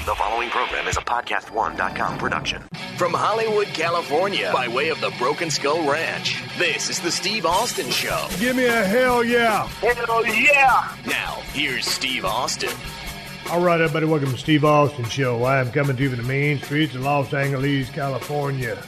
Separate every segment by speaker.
Speaker 1: The following program is a PodcastOne.com production.
Speaker 2: From Hollywood, California, by way of the Broken Skull Ranch, this is the Steve Austin Show.
Speaker 3: Give me a hell yeah.
Speaker 2: Hell yeah. Now, here's Steve Austin.
Speaker 3: All right, everybody, welcome to Steve Austin Show. I am coming to you from the main streets of Los Angeles, California.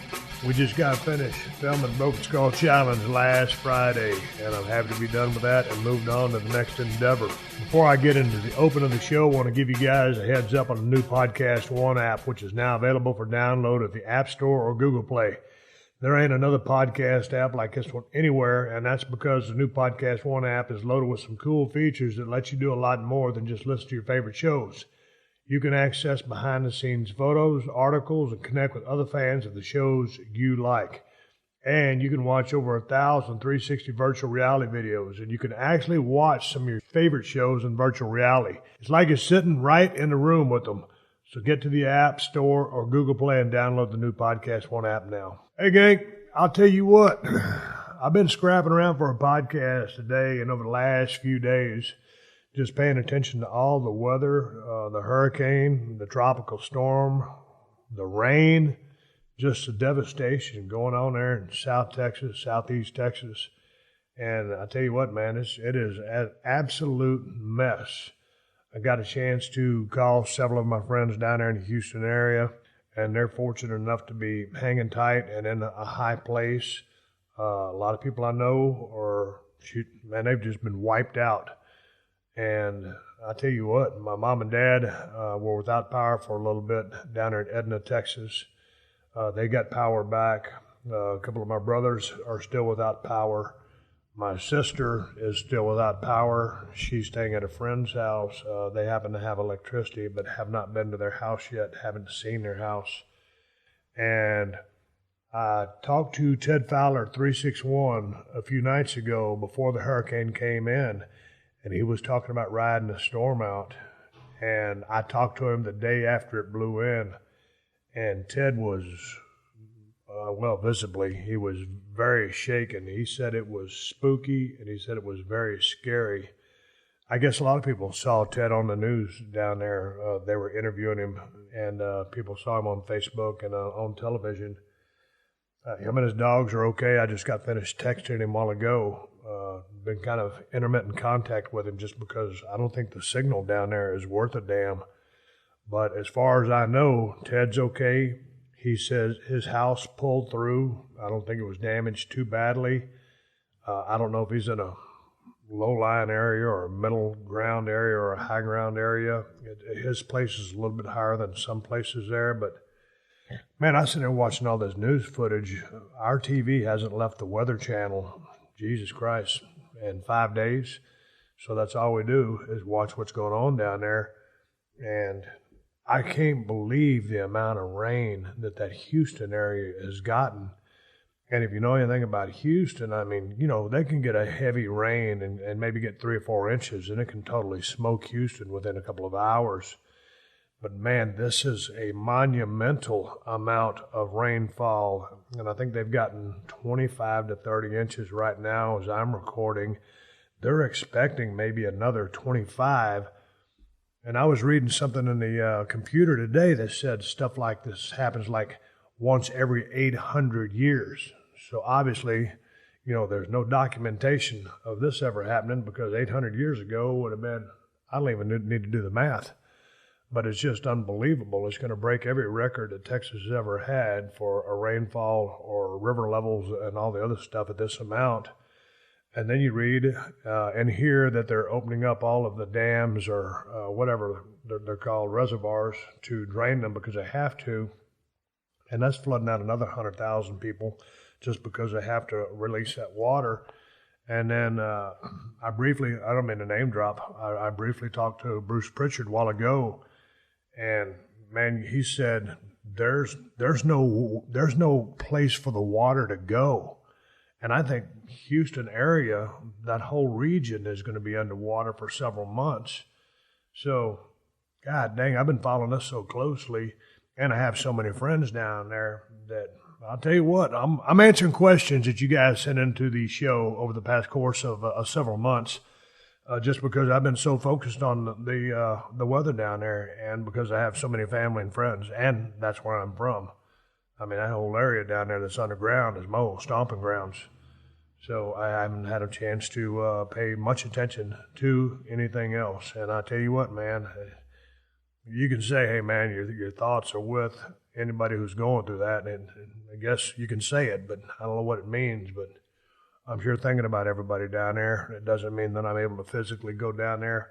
Speaker 3: We just got finished filming Broken Skull Challenge last Friday, and I'm happy to be done with that and moved on to the next endeavor. Before I get into the open of the show, I want to give you guys a heads up on the new PodcastOne app, which is now available for download at the App Store or Google Play. There ain't another podcast app like this one anywhere, and that's because the new PodcastOne app is loaded with some cool features that let you do a lot more than just listen to your favorite shows. You can access behind-the-scenes photos, articles, and connect with other fans of the shows you like. And you can watch over 1,000 360 virtual reality videos, and you can actually watch some of your favorite shows in virtual reality. It's like you're sitting right in the room with them. So get to the App Store or Google Play and download the new PodcastOne app now. Hey, gang, I'll tell you what. I've been scrapping around for a podcast today and over the last few days, just paying attention to all the weather, the hurricane, the tropical storm, the rain, just the devastation going on there in South Texas, Southeast Texas. And I tell you what, man, it is an absolute mess. I got a chance to call several of my friends down there in the Houston area, and they're fortunate enough to be hanging tight and in a high place. A lot of people I know are, they've just been wiped out. And I tell you what, my mom and dad were without power for a little bit down there in Edna, Texas. They got power back. A couple of my brothers are still without power. My sister is still without power. She's staying at a friend's house. They happen to have electricity, but have not been to their house yet, haven't seen their house. And I talked to Ted Fowler, 361, a few nights ago before the hurricane came in. And he was talking about riding the storm out. And I talked to him the day after it blew in. And Ted was, visibly, he was very shaken. He said it was spooky, and he said it was very scary. I guess a lot of people saw Ted on the news down there. They were interviewing him, and people saw him on Facebook and on television. Him and his dogs are okay. I just got finished texting him a while ago. Been kind of intermittent contact with him just because I don't think the signal down there is worth a damn. But as far as I know, Ted's okay. He says his house pulled through. I don't think it was damaged too badly. I don't know if he's in a low-lying area or a middle ground area or a high ground area. His place is a little bit higher than some places there. But, man, I sit there watching all this news footage. Our TV hasn't left the Weather Channel, Jesus Christ, in 5 days. So that's all we do is watch what's going on down there. And I can't believe the amount of rain that Houston area has gotten. And if you know anything about Houston, I mean, they can get a heavy rain and maybe get 3 or 4 inches, and it can totally smoke Houston within a couple of hours. But, man, this is a monumental amount of rainfall, and I think they've gotten 25 to 30 inches right now as I'm recording. They're expecting maybe another 25. And I was reading something in the computer today that said stuff like this happens like once every 800 years. So obviously, there's no documentation of this ever happening because 800 years ago would have been, I don't even need to do the math. But it's just unbelievable. It's going to break every record that Texas has ever had for a rainfall or river levels and all the other stuff at this amount. And then you read and hear that they're opening up all of the dams or whatever they're called, reservoirs, to drain them because they have to. And that's flooding out another 100,000 people just because they have to release that water. And then I don't mean to name drop, I briefly talked to Bruce Pritchard a while ago. And, man, he said there's no place for the water to go. And I think Houston area, that whole region is going to be underwater for several months. So, God dang, I've been following this so closely, and I have so many friends down there that I'll tell you what, I'm answering questions that you guys sent into the show over the past course of several months. just because I've been so focused on the weather down there, and because I have so many family and friends, and that's where I'm from. I mean, that whole area down there that's underground is my old stomping grounds. So I haven't had a chance to pay much attention to anything else. And I tell you what, man, you can say, hey, man, your thoughts are with anybody who's going through that. And I guess you can say it, but I don't know what it means. But I'm sure thinking about everybody down there. It doesn't mean that I'm able to physically go down there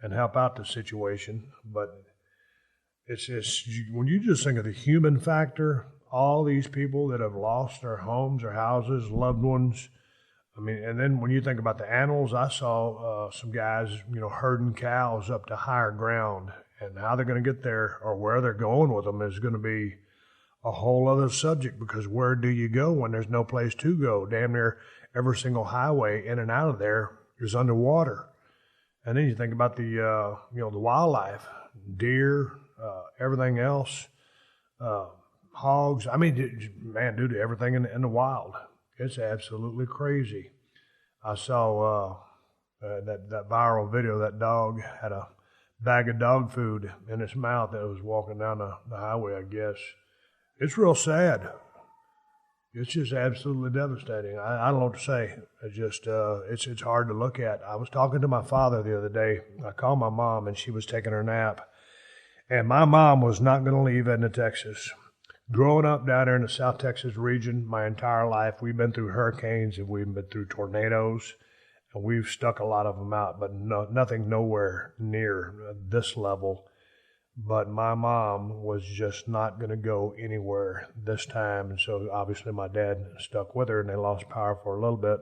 Speaker 3: and help out the situation. But it's just, when you just think of the human factor, all these people that have lost their homes, their houses, loved ones. I mean, and then when you think about the animals, I saw some guys, herding cows up to higher ground, and how they're going to get there or where they're going with them is going to be a whole other subject, because where do you go when there's no place to go? Damn near every single highway in and out of there is underwater. And then you think about the wildlife, deer, everything else, hogs. I mean, man, dude, everything in the wild. It's absolutely crazy. I saw that viral video. That dog had a bag of dog food in its mouth that was walking down the highway, I guess. It's real sad. It's just absolutely devastating. I don't know what to say. It's just, it's hard to look at. I was talking to my father the other day. I called my mom, and she was taking her nap. And my mom was not going to leave Edna, Texas. Growing up down there in the South Texas region, my entire life, we've been through hurricanes and we've been through tornadoes, and we've stuck a lot of them out, but nothing nowhere near this level. But my mom was just not going to go anywhere this time, and so obviously my dad stuck with her, and they lost power for a little bit.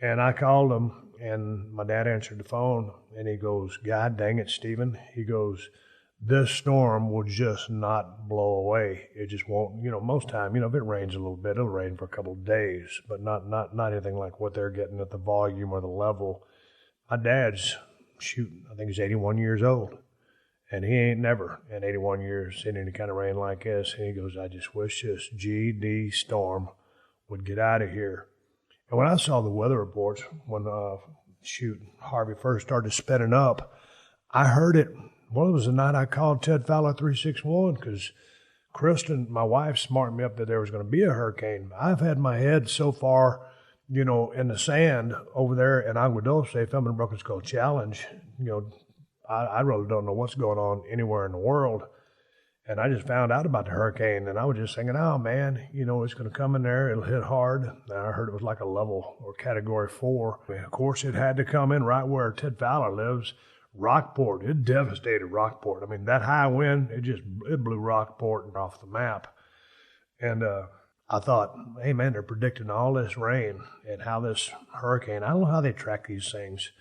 Speaker 3: And I called him, and my dad answered the phone, and he goes, "God dang it, Stephen." He goes, "This storm will just not blow away. It just won't, most time, if it rains a little bit, it'll rain for a couple of days, but not anything like what they're getting at the volume or the level." My dad's, I think he's 81 years old, and he ain't never in 81 years seen any kind of rain like this. And he goes, "I just wish this GD storm would get out of here." And when I saw the weather reports, when, Harvey first started spinning up, I heard it. Well, it was the night I called Ted Fowler 361, because Kristen, my wife, smartened me up that there was going to be a hurricane. I've had my head so far, in the sand over there in Agua Dulce, filming Broken Skull Challenge. I really don't know what's going on anywhere in the world. And I just found out about the hurricane, and I was just thinking, oh, man, it's going to come in there. It'll hit hard. And I heard it was like a level or category 4. And of course, it had to come in right where Ted Fowler lives. Rockport, it devastated Rockport. I mean, that high wind, it blew Rockport off the map. And I thought, hey, man, they're predicting all this rain and how this hurricane, I don't know how they track these things,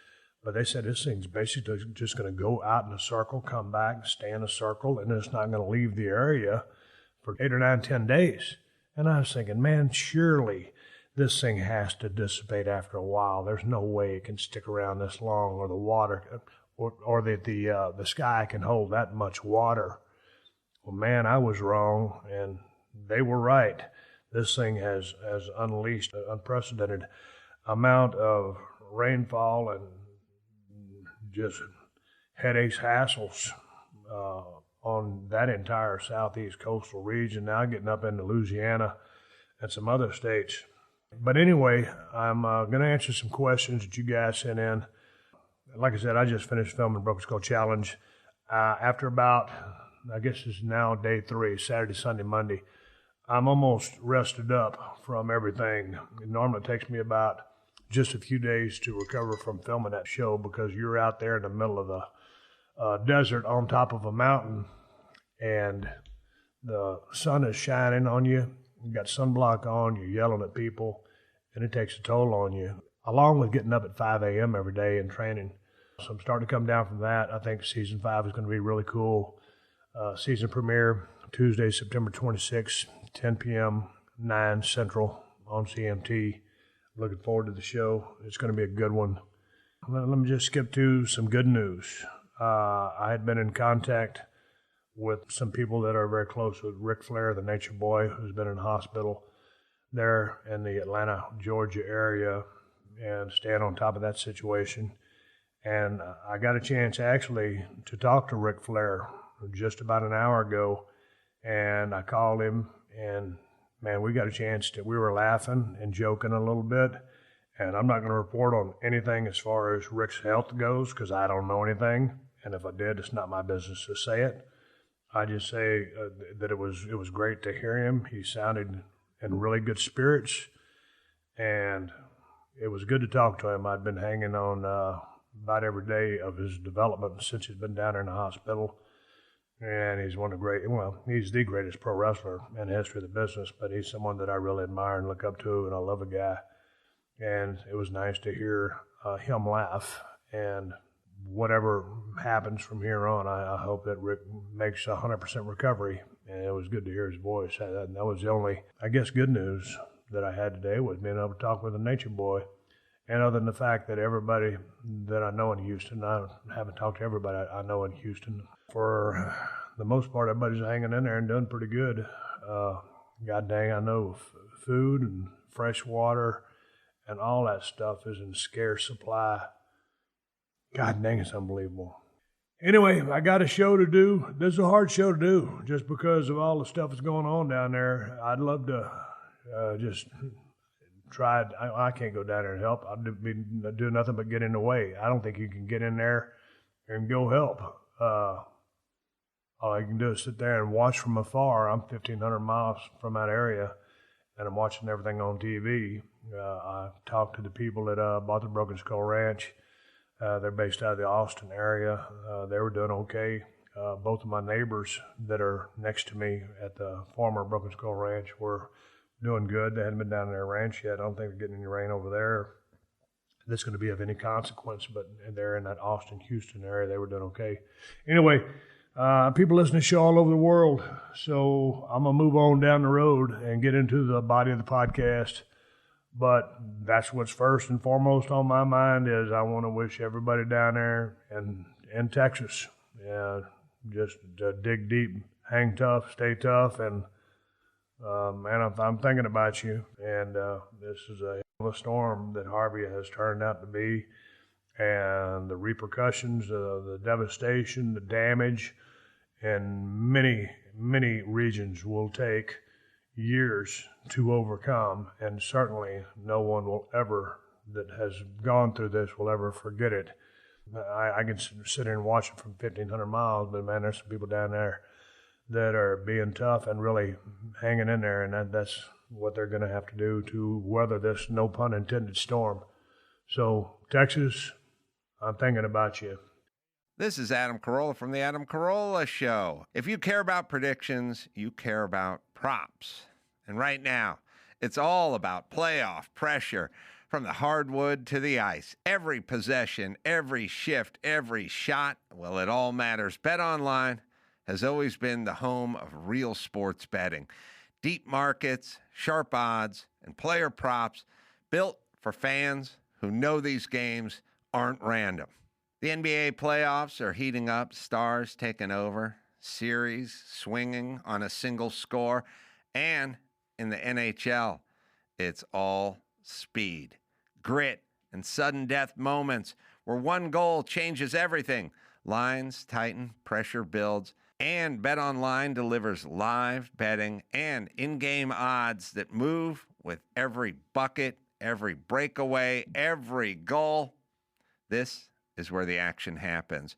Speaker 3: but they said this thing's basically just going to go out in a circle, come back, stay in a circle, and it's not going to leave the area for 8 or 9, 10 days. And I was thinking, man, surely this thing has to dissipate after a while. There's no way it can stick around this long, or the water, or that the sky can hold that much water. Well, man, I was wrong, and they were right. This thing has unleashed an unprecedented amount of rainfall and just headaches, hassles on that entire southeast coastal region, now getting up into Louisiana and some other states. But anyway, I'm going to answer some questions that you guys sent in. Like I said, I just finished filming Broken Skull Challenge. After about, I guess it's now day 3, Saturday, Sunday, Monday, I'm almost rested up from everything. It normally takes me about just a few days to recover from filming that show, because you're out there in the middle of the desert on top of a mountain, and the sun is shining on you. You got sunblock on, you're yelling at people, and it takes a toll on you, along with getting up at 5 a.m. every day and training. So I'm starting to come down from that. I think season 5 is going to be really cool. Season premiere Tuesday, September 26th, 10 p.m., 9 Central on CMT. Looking forward to the show. It's going to be a good one. Let me just skip to some good news. I had been in contact with some people that are very close with Ric Flair, the Nature Boy, who's been in the hospital there in the Atlanta, Georgia area, and staying on top of that situation. And I got a chance actually to talk to Ric Flair just about an hour ago, and I called him, and man, we got a chance to, we were laughing and joking a little bit, and I'm not going to report on anything as far as Rick's health goes because I don't know anything, and if I did, it's not my business to say it. I just say that it was great to hear him. He sounded in really good spirits, and it was good to talk to him. I'd been hanging on about every day of his development since he's been down there in the hospital. And he's he's the greatest pro wrestler in the history of the business, but he's someone that I really admire and look up to, and I love the guy. And it was nice to hear him laugh. And whatever happens from here on, I hope that Rick makes 100% recovery. And it was good to hear his voice. That was the only, I guess, good news that I had today was being able to talk with the Nature Boy. And other than the fact that everybody that I know in Houston, I haven't talked to everybody I know in Houston. For the most part, everybody's hanging in there and doing pretty good. God dang, I know food and fresh water and all that stuff is in scarce supply. God dang, it's unbelievable. Anyway, I got a show to do. This is a hard show to do just because of all the stuff that's going on down there. I'd love to just try. I can't go down there and help. I'll do nothing but get in the way. I don't think you can get in there and go help. All I can do is sit there and watch from afar. I'm 1,500 miles from that area, and I'm watching everything on TV. I talked to the people that bought the Broken Skull Ranch. They're based out of the Austin area. They were doing okay. Both of my neighbors that are next to me at the former Broken Skull Ranch were doing good. They hadn't been down to their ranch yet. I don't think they're getting any rain over there that's going to be of any consequence, but they're in that Austin, Houston area. They were doing okay. Anyway, people listen to the show all over the world, so I'm going to move on down the road and get into the body of the podcast. But that's what's first and foremost on my mind is I want to wish everybody down there in Texas, just dig deep, hang tough, stay tough, and man, I'm thinking about you. And this is a hell of a storm that Harvey has turned out to be, and the repercussions, the devastation, the damage in many, many regions will take years to overcome, and certainly no one will ever, that has gone through this, will ever forget it. I can sit here and watch it from 1,500 miles, but man, there's some people down there that are being tough and really hanging in there, and that's what they're going to have to do to weather this, no pun intended, storm. So, Texas, I'm thinking about you.
Speaker 4: This is Adam Carolla from The Adam Carolla Show. If you care about predictions, you care about props. And right now, it's all about playoff pressure from the hardwood to the ice. Every possession, every shift, every shot, well, it all matters. BetOnline has always been the home of real sports betting. Deep markets, sharp odds, and player props built for fans who know these games aren't random. The NBA playoffs are heating up, stars taking over, series swinging on a single score, and in the NHL, it's all speed, grit, and sudden death moments where one goal changes everything. Lines tighten, pressure builds, and BetOnline delivers live betting and in-game odds that move with every bucket, every breakaway, every goal. This is where the action happens,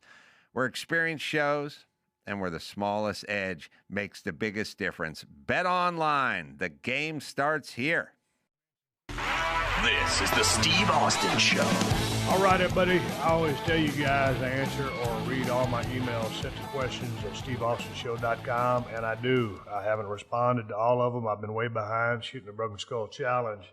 Speaker 4: where experience shows and where the smallest edge makes the biggest difference. BetOnline, the game starts here.
Speaker 2: This is the Steve Austin Show.
Speaker 3: All right, everybody. I always tell you guys I answer or read all my emails sent to questions at steveaustenshow.com, and I do. I haven't responded to all of them. I've been way behind shooting the Broken Skull Challenge,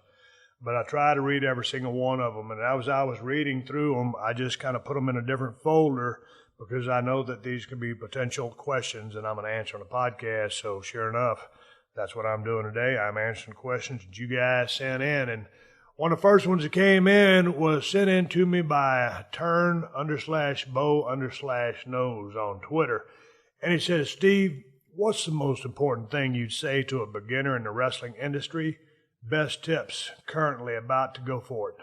Speaker 3: but I try to read every single one of them. And as I was reading through them, I just kind of put them in a different folder because I know that these could be potential questions and I'm going to answer on the podcast. So sure enough, that's what I'm doing today. I'm answering questions that you guys sent in. And one of the first ones that came in was sent in to me by turn_bow_nose on Twitter. And he says, Steve, what's the most important thing you'd say to a beginner in the wrestling industry? Best tips currently about to go for it.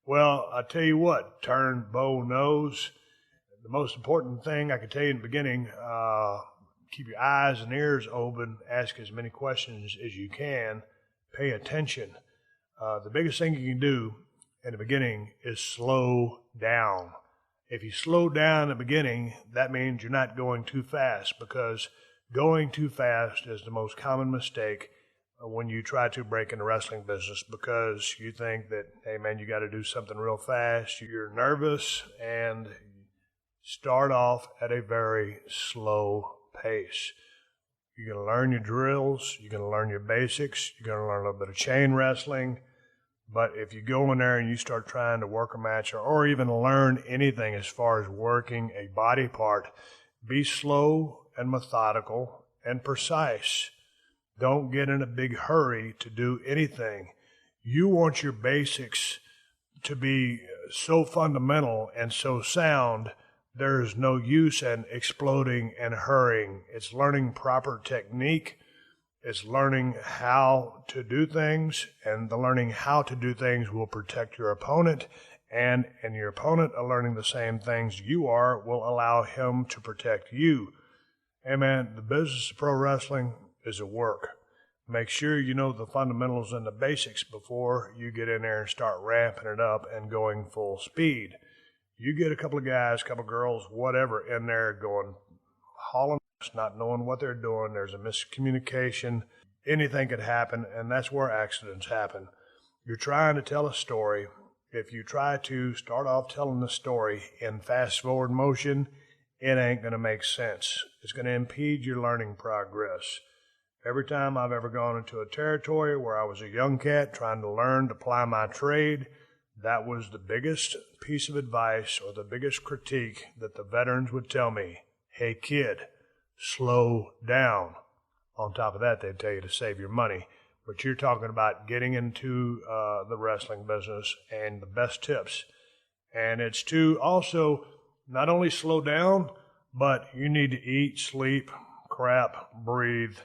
Speaker 3: Well, I tell you what, turn bow nose. The most important thing I can tell you in the beginning, keep your eyes and ears open, ask as many questions as you can, pay attention. The biggest thing you can do in the beginning is slow down. If you slow down in the beginning, that means you're not going too fast, because going too fast is the most common mistake when you try to break in the wrestling business, because you think that, hey man, you got to do something real fast. You're nervous, and start off at a very slow pace. You're going to learn your drills. You're going to learn your basics. You're going to learn a little bit of chain wrestling. But if you go in there and you start trying to work a match, or even learn anything as far as working a body part, be slow and methodical and precise. Don't get in a big hurry to do anything. You want your basics to be so fundamental and so sound, there's no use in exploding and hurrying. It's learning proper technique. It's learning how to do things, and the learning how to do things will protect your opponent, and your opponent learning the same things you are will allow him to protect you. Hey man, the business of pro wrestling is a work. Make sure you know the fundamentals and the basics before you get in there and start ramping it up and going full speed. You get a couple of guys, couple of girls, whatever, in there going hauling, not knowing what they're doing. There's a miscommunication. Anything could happen, and that's where accidents happen. You're trying to tell a story. If you try to start off telling the story in fast-forward motion, it ain't going to make sense. It's going to impede your learning progress. Every time I've ever gone into a territory where I was a young cat trying to learn to ply my trade, that was the biggest piece of advice or the biggest critique that the veterans would tell me. Hey, kid, slow down. On top of that, they'd tell you to save your money. But you're talking about getting into the wrestling business, and the best tips. And it's to also not only slow down, but you need to eat, sleep, crap, breathe,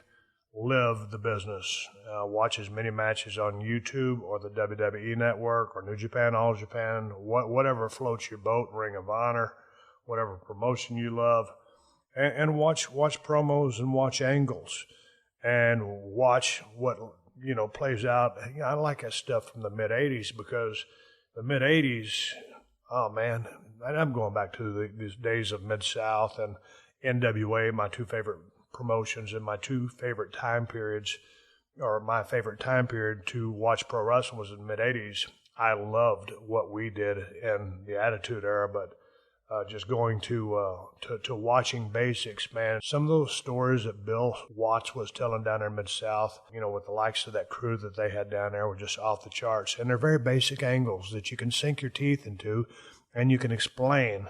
Speaker 3: live the business. Watch as many matches on YouTube or the WWE Network or New Japan, All Japan, whatever floats your boat, Ring of Honor, whatever promotion you love. And watch promos and watch angles and watch what plays out. I like that stuff from the mid-'80s, because the mid-'80s, oh man, I'm going back to these days of Mid-South and NWA, my two favorite promotions and my two favorite time periods, or my favorite time period to watch pro wrestling was in the mid-'80s. I loved what we did in the Attitude Era, but just going to watching basics, man. Some of those stories that Bill Watts was telling down there in Mid-South, with the likes of that crew that they had down there, were just off the charts. And they're very basic angles that you can sink your teeth into, and you can explain.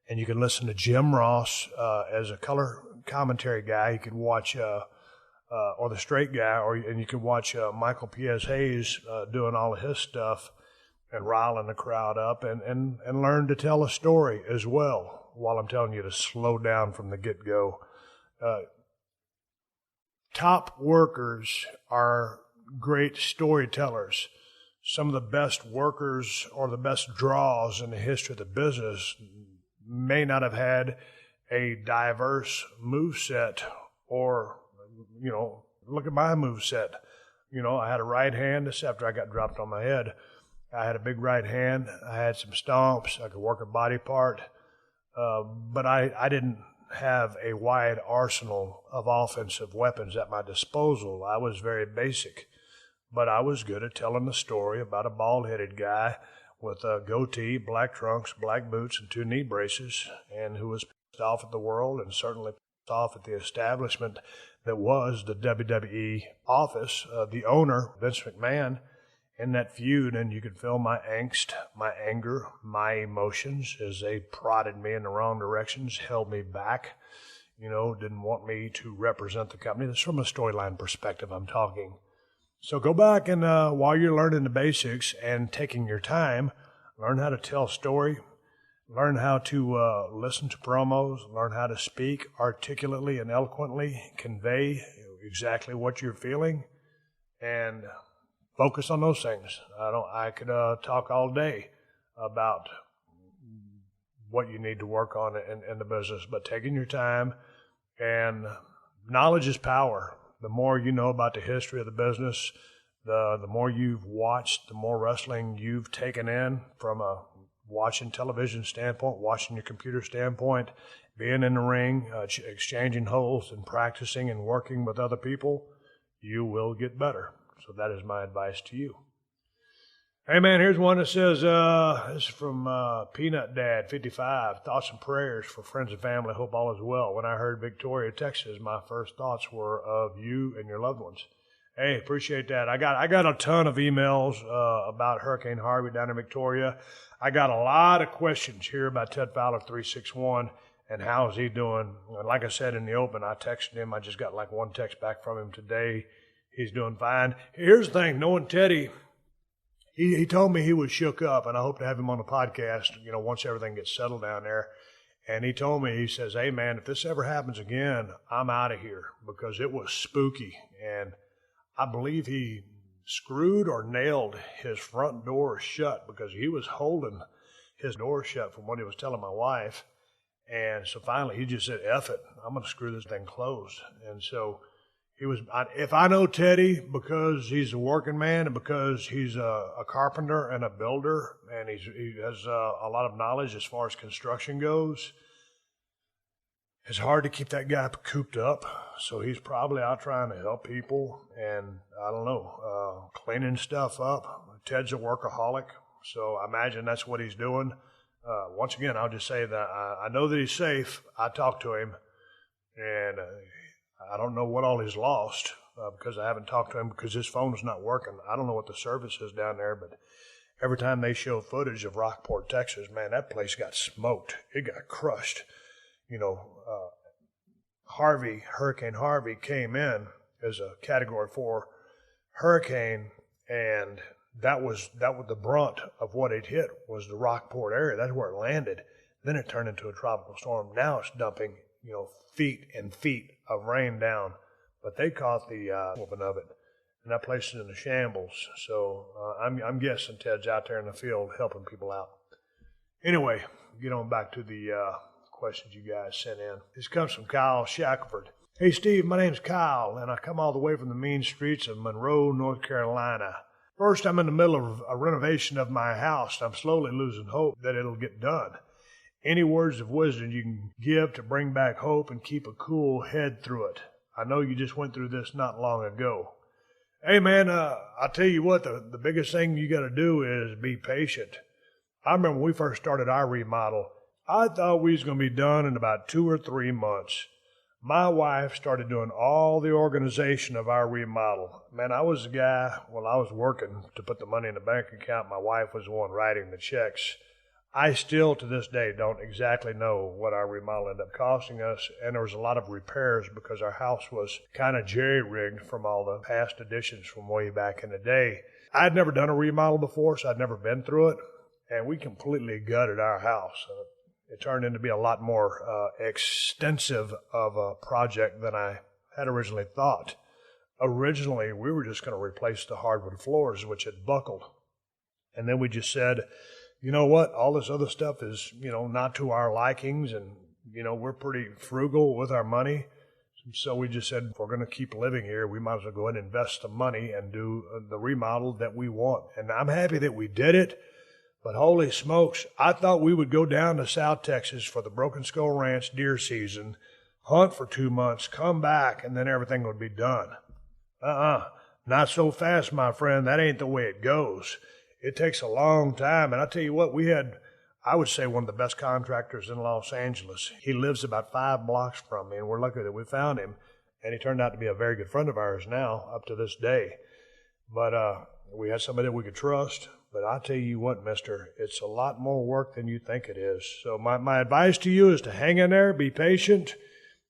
Speaker 3: And you can listen to Jim Ross as a color commentary guy. You could watch, or the straight guy, and you could watch Michael P.S. Hayes doing all of his stuff and riling the crowd up, and learn to tell a story as well, while I'm telling you to slow down from the get-go. Top workers are great storytellers. Some of the best workers or the best draws in the history of the business may not have had a diverse moveset, or, look at my moveset. I had a right hand. This after I got dropped on my head. I had a big right hand. I had some stomps. I could work a body part. But I didn't have a wide arsenal of offensive weapons at my disposal. I was very basic. But I was good at telling the story about a bald-headed guy with a goatee, black trunks, black boots, and 2 knee braces, and who was pissed off at the world and certainly pissed off at the establishment that was the WWE office, the owner, Vince McMahon, in that feud. And you could feel my angst, my anger, my emotions as they prodded me in the wrong directions, held me back, didn't want me to represent the company. This is from a storyline perspective I'm talking. So go back and while you're learning the basics and taking your time, learn how to tell a story, learn how to listen to promos, learn how to speak articulately and eloquently, convey exactly what you're feeling, and focus on those things. I could talk all day about what you need to work on in the business, but taking your time, and knowledge is power. The more you know about the history of the business, the more you've watched, the more wrestling you've taken in from a watching television standpoint, watching your computer standpoint, being in the ring, exchanging holds and practicing and working with other people, you will get better. So that is my advice to you. Hey, man, here's one that says, this is from Peanut Dad, 55. Thoughts and prayers for friends and family. Hope all is well. When I heard Victoria, Texas, my first thoughts were of you and your loved ones. Hey, appreciate that. I got a ton of emails about Hurricane Harvey down in Victoria. I got a lot of questions here about Ted Fowler 361 and how is he doing. And like I said in the open, I texted him. I just got like one text back from him today. He's doing fine. Here's the thing, knowing Teddy, he told me he was shook up, and I hope to have him on the podcast, once everything gets settled down there. And he told me, he says, hey, man, if this ever happens again, I'm out of here, because it was spooky. And I believe he screwed or nailed his front door shut, because he was holding his door shut from what he was telling my wife. And so finally he just said, F it, I'm going to screw this thing closed. And so if I know Teddy because he's a working man and because he's a carpenter and a builder, and he has a lot of knowledge as far as construction goes, it's hard to keep that guy cooped up. So he's probably out trying to help people and, I don't know, cleaning stuff up. Ted's a workaholic, so I imagine that's what he's doing. Once again, I'll just say that I know that he's safe. I talked to him, and I don't know what all he's lost because I haven't talked to him because his phone's not working. I don't know what the service is down there, but every time they show footage of Rockport, Texas, man, that place got smoked. It got crushed. Hurricane Harvey came in as a Category 4 hurricane, and that was the brunt of what it hit was the Rockport area. That's where it landed. Then it turned into a tropical storm. Now it's dumping, feet and feet of rain down. But they caught the whooping of it, and that place is in a shambles. So I'm guessing Ted's out there in the field helping people out. Anyway, get on back to the questions you guys sent in. This comes from Kyle Shackelford. Hey, Steve, my name's Kyle, and I come all the way from the mean streets of Monroe, North Carolina. First, I'm in the middle of a renovation of my house, and I'm slowly losing hope that it'll get done. Any words of wisdom you can give to bring back hope and keep a cool head through it? I know you just went through this not long ago. Hey, man, I'll tell you what, the biggest thing you got to do is be patient. I remember when we first started our remodel, I thought we was going to be done in about 2 or 3 months. My wife started doing all the organization of our remodel. Man, I was the guy, while I was working to put the money in the bank account, my wife was the one writing the checks. I still, to this day, don't exactly know what our remodel ended up costing us, and there was a lot of repairs because our house was kind of jerry-rigged from all the past additions from way back in the day. I'd never done a remodel before, so I'd never been through it, and we completely gutted our house. It turned into be a lot more extensive of a project than I had originally thought. Originally, we were just going to replace the hardwood floors, which had buckled. And then we just said, you know what, all this other stuff is, not to our likings, and, we're pretty frugal with our money. So we just said, if we're going to keep living here, we might as well go ahead and invest the money and do the remodel that we want. And I'm happy that we did it. But holy smokes, I thought we would go down to South Texas for the Broken Skull Ranch deer season, hunt for 2 months, come back, and then everything would be done. Not so fast, my friend. That ain't the way it goes. It takes a long time. And I tell you what, we had, I would say, one of the best contractors in Los Angeles. He lives about 5 blocks from me, and we're lucky that we found him. And he turned out to be a very good friend of ours now, up to this day. But we had somebody that we could trust. But I tell you what, mister, it's a lot more work than you think it is. So my advice to you is to hang in there, be patient.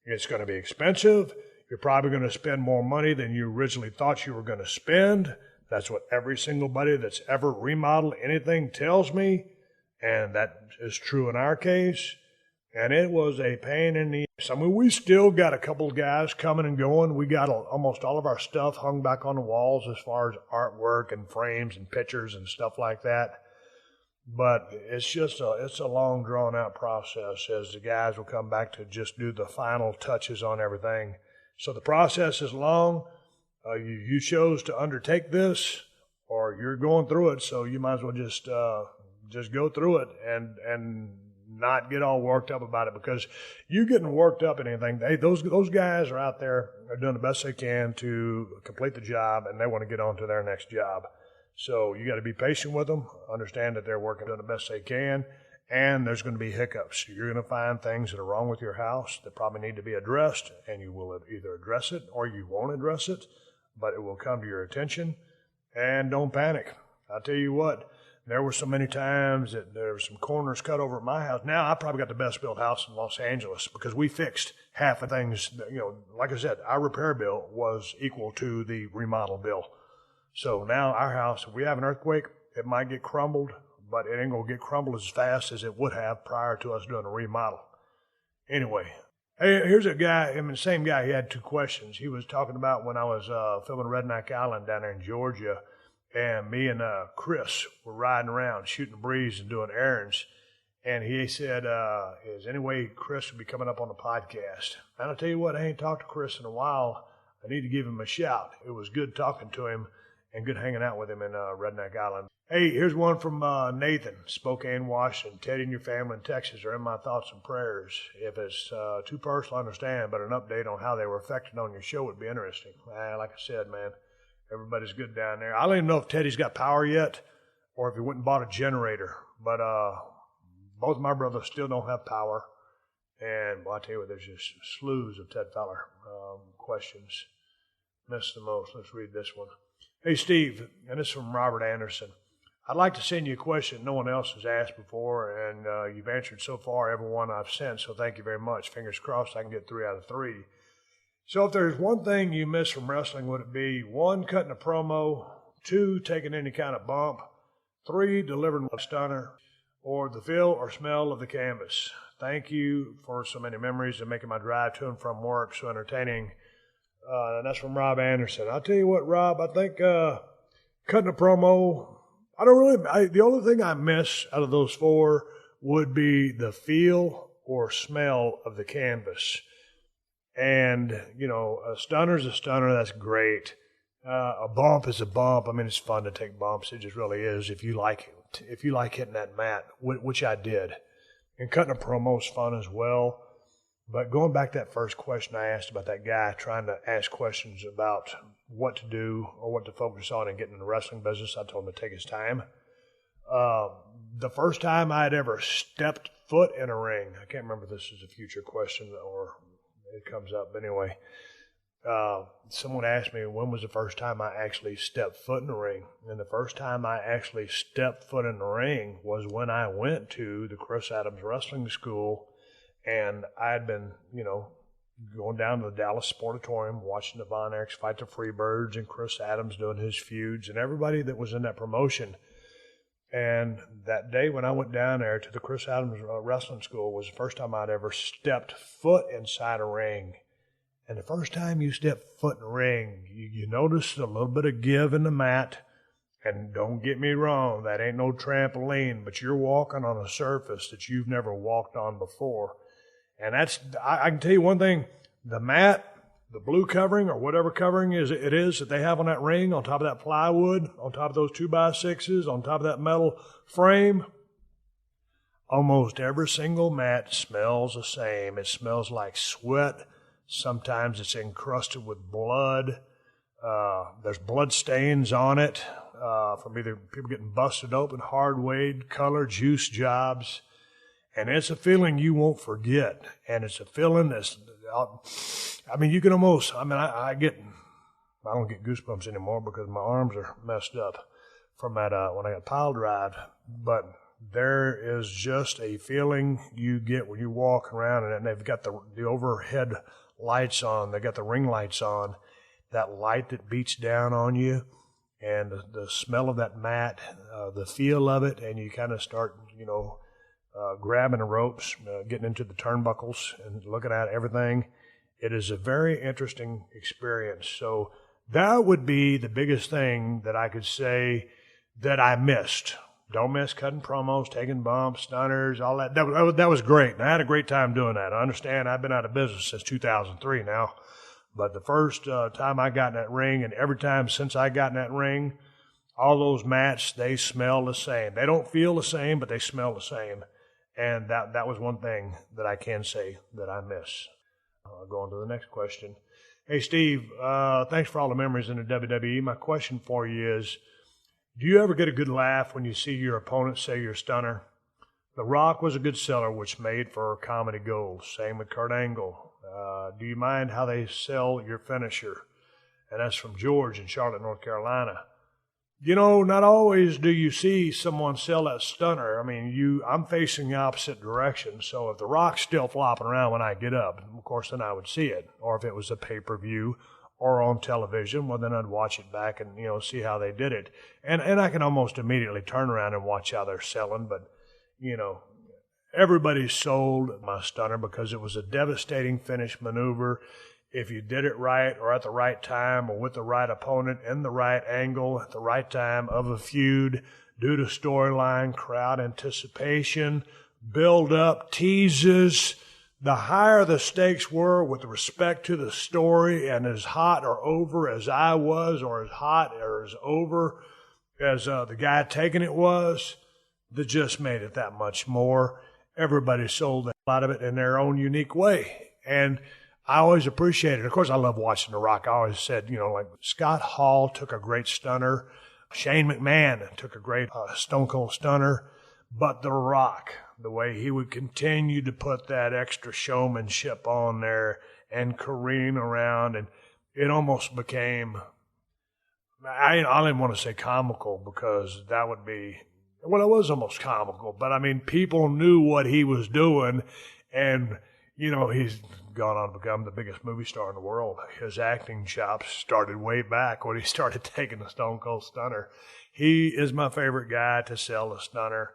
Speaker 3: It's going to be expensive. You're probably going to spend more money than you originally thought you were going to spend. That's what every single buddy that's ever remodeled anything tells me. And that is true in our case. And it was a pain in the ass. I mean, we still got a couple of guys coming and going. We got almost all of our stuff hung back on the walls as far as artwork and frames and pictures and stuff like that. But it's a long drawn out process as the guys will come back to just do the final touches on everything. So the process is long. You chose to undertake this, or you're going through it, so you might as well just go through it and not get all worked up about it, because you getting worked up in anything, those guys are out there, are doing the best they can to complete the job, and they want to get on to their next job. So you got to be patient with them, understand that they're working doing the best they can, and there's going to be hiccups. You're going to find things that are wrong with your house that probably need to be addressed, and you will either address it or you won't address it, but it will come to your attention. And don't panic. I'll tell you what, there were so many times that there were some corners cut over at my house. Now I probably got the best built house in Los Angeles because we fixed half of things. Like I said, our repair bill was equal to the remodel bill. So now our house, if we have an earthquake, it might get crumbled, but it ain't going to get crumbled as fast as it would have prior to us doing a remodel. Anyway, hey, here's a guy, the same guy, he had two questions. He was talking about when I was filming Redneck Island down there in Georgia, and me and Chris were riding around, shooting the breeze and doing errands. And he said, is any way Chris would be coming up on the podcast? And I'll tell you what, I ain't talked to Chris in a while. I need to give him a shout. It was good talking to him and good hanging out with him in Redneck Island. Hey, here's one from Nathan, Spokane, Washington. Teddy and your family in Texas are in my thoughts and prayers. If it's too personal, I understand, but an update on how they were affected on your show would be interesting. Like I said, man, everybody's good down there. I don't even know if Teddy's got power yet or if he went and bought a generator, but both my brothers still don't have power. And well, I tell you what, there's just slews of Ted Feller questions. Missed the most. Let's read this one. Hey, Steve, and this is from Robert Anderson. I'd like to send you a question no one else has asked before, and you've answered so far every one I've sent, so thank you very much. Fingers crossed I can get 3 out of 3. So if there's one thing you miss from wrestling, would it be 1, cutting a promo, 2, taking any kind of bump, 3, delivering a stunner, or the feel or smell of the canvas? Thank you for so many memories and making my drive to and from work so entertaining. And that's from Rob Anderson. I'll tell you what, Rob, I think cutting a promo, the only thing I miss out of those 4 would be the feel or smell of the canvas. And, a stunner's a stunner, that's great. A bump is a bump. I mean, it's fun to take bumps. It just really is if you like hitting that mat, which I did. And cutting a promo is fun as well. But going back to that first question I asked about that guy trying to ask questions about what to do or what to focus on and getting in the wrestling business, I told him to take his time. The first time I had ever stepped foot in a ring, I can't remember if this is a future question or it comes up, but anyway, someone asked me when was the first time I actually stepped foot in the ring. And the first time I actually stepped foot in the ring was when I went to the Chris Adams Wrestling School. And I had been, going down to the Dallas Sportatorium, watching the Von Erichs fight the Freebirds and Chris Adams doing his feuds and everybody that was in that promotion. And that day when I went down there to the Chris Adams Wrestling School was the first time I'd ever stepped foot inside a ring. And the first time you step foot in the ring, you notice a little bit of give in the mat. And don't get me wrong, that ain't no trampoline, but you're walking on a surface that you've never walked on before. And I can tell you one thing, the mat, the blue covering or whatever covering it is that they have on that ring, on top of that plywood, on top of those 2x6s, on top of that metal frame, almost every single mat smells the same. It smells like sweat. Sometimes it's encrusted with blood. There's blood stains on it from either people getting busted open, hard weighed, color, juice jobs. And it's a feeling you won't forget. And it's a feeling that's, you can almost, I don't get goosebumps anymore because my arms are messed up from that, when I got pile drive. But there is just a feeling you get when you walk around and they've got the overhead lights on. They got the ring lights on. That light that beats down on you and the smell of that mat, the feel of it, and you kind of start, grabbing the ropes, getting into the turnbuckles and looking at everything. It is a very interesting experience. So that would be the biggest thing that I could say that I missed. Don't miss cutting promos, taking bumps, stunners, all that. That was great. And I had a great time doing that. I understand I've been out of business since 2003 now. But the first time I got in that ring, and every time since I got in that ring, all those mats, they smell the same. They don't feel the same, but they smell the same. And that was one thing that I can say that I miss. Go on to the next question. Hey, Steve, thanks for all the memories in the WWE. My question for you is, do you ever get a good laugh when you see your opponent say your stunner? The Rock was a good seller, which made for comedy gold. Same with Kurt Angle. Do you mind how they sell your finisher? And that's from George in Charlotte, North Carolina. You know, not always do you see someone sell that stunner. I mean, I'm facing the opposite direction. So if the Rock's still flopping around when I get up, of course, then I would see it. Or if it was a pay-per-view or on television, well, then I'd watch it back and, see how they did it. And I can almost immediately turn around and watch how they're selling. But, everybody sold my stunner because it was a devastating finish maneuver. If you did it right or at the right time or with the right opponent in the right angle at the right time of a feud, due to storyline, crowd anticipation, build up, teases, the higher the stakes were with respect to the story and as hot or over as I was or as hot or as over as the guy taking it was, that just made it that much more. Everybody sold a lot of it in their own unique way. And I always appreciate it. Of course, I love watching The Rock. I always said, like Scott Hall took a great stunner. Shane McMahon took a great Stone Cold stunner. But The Rock, the way he would continue to put that extra showmanship on there and careen around, and it almost became, I don't even want to say comical because that would be, well, it was almost comical. But, I mean, people knew what he was doing, and, he's gone on to become the biggest movie star in the world. His acting chops started way back when he started taking the Stone Cold Stunner. He is my favorite guy to sell the stunner,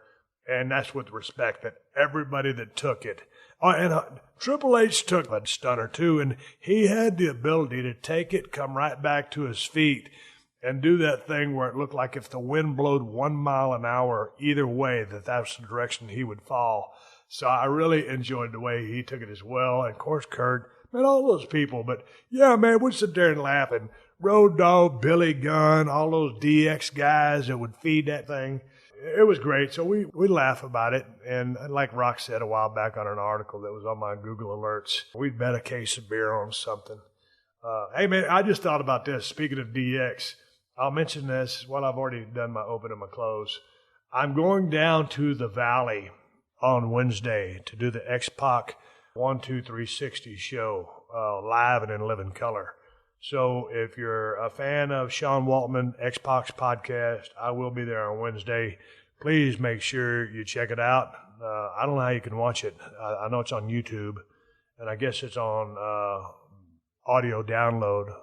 Speaker 3: and that's with respect that everybody that took it. Triple H took a stunner too, and he had the ability to take it, come right back to his feet, and do that thing where it looked like if the wind blowed 1 mile an hour either way, that's the direction he would fall. So I really enjoyed the way he took it as well. And, of course, Kurt, and all those people. But, yeah, man, we'd sit there and laugh. And Road Dogg, Billy Gunn, all those DX guys that would feed that thing. It was great. So we laugh about it. And like Rock said a while back on an article that was on my Google Alerts, we'd bet a case of beer on something. Hey, man, I just thought about this. Speaking of DX, I'll mention this. Well, I've already done my open and my close. I'm going down to the Valley on Wednesday to do the X-Pac 1-2-360 show live and in living color. So if you're a fan of Sean Waltman, X-Pac's podcast, I will be there on Wednesday. Please make sure you check it out. I don't know how you can watch it. I know it's on YouTube, and I guess it's on audio download.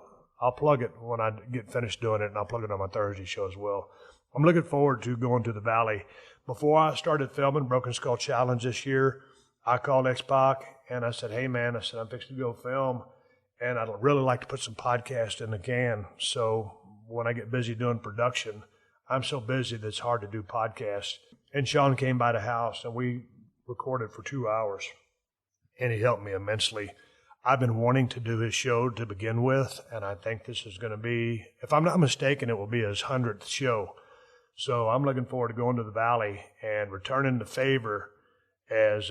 Speaker 3: I'll plug it when I get finished doing it, and I'll plug it on my Thursday show as well. I'm looking forward to going to the Valley. Before I started filming Broken Skull Challenge this year, I called X-Pac, and I said, hey, man, I'm fixing to go film, and I'd really like to put some podcasts in the can. So when I get busy doing production, I'm so busy that it's hard to do podcasts. And Sean came by the house, and we recorded for 2 hours, and he helped me immensely. I've been wanting to do his show to begin with, and I think this is going to be, if I'm not mistaken, it will be his 100th show. So I'm looking forward to going to the Valley and returning the favor as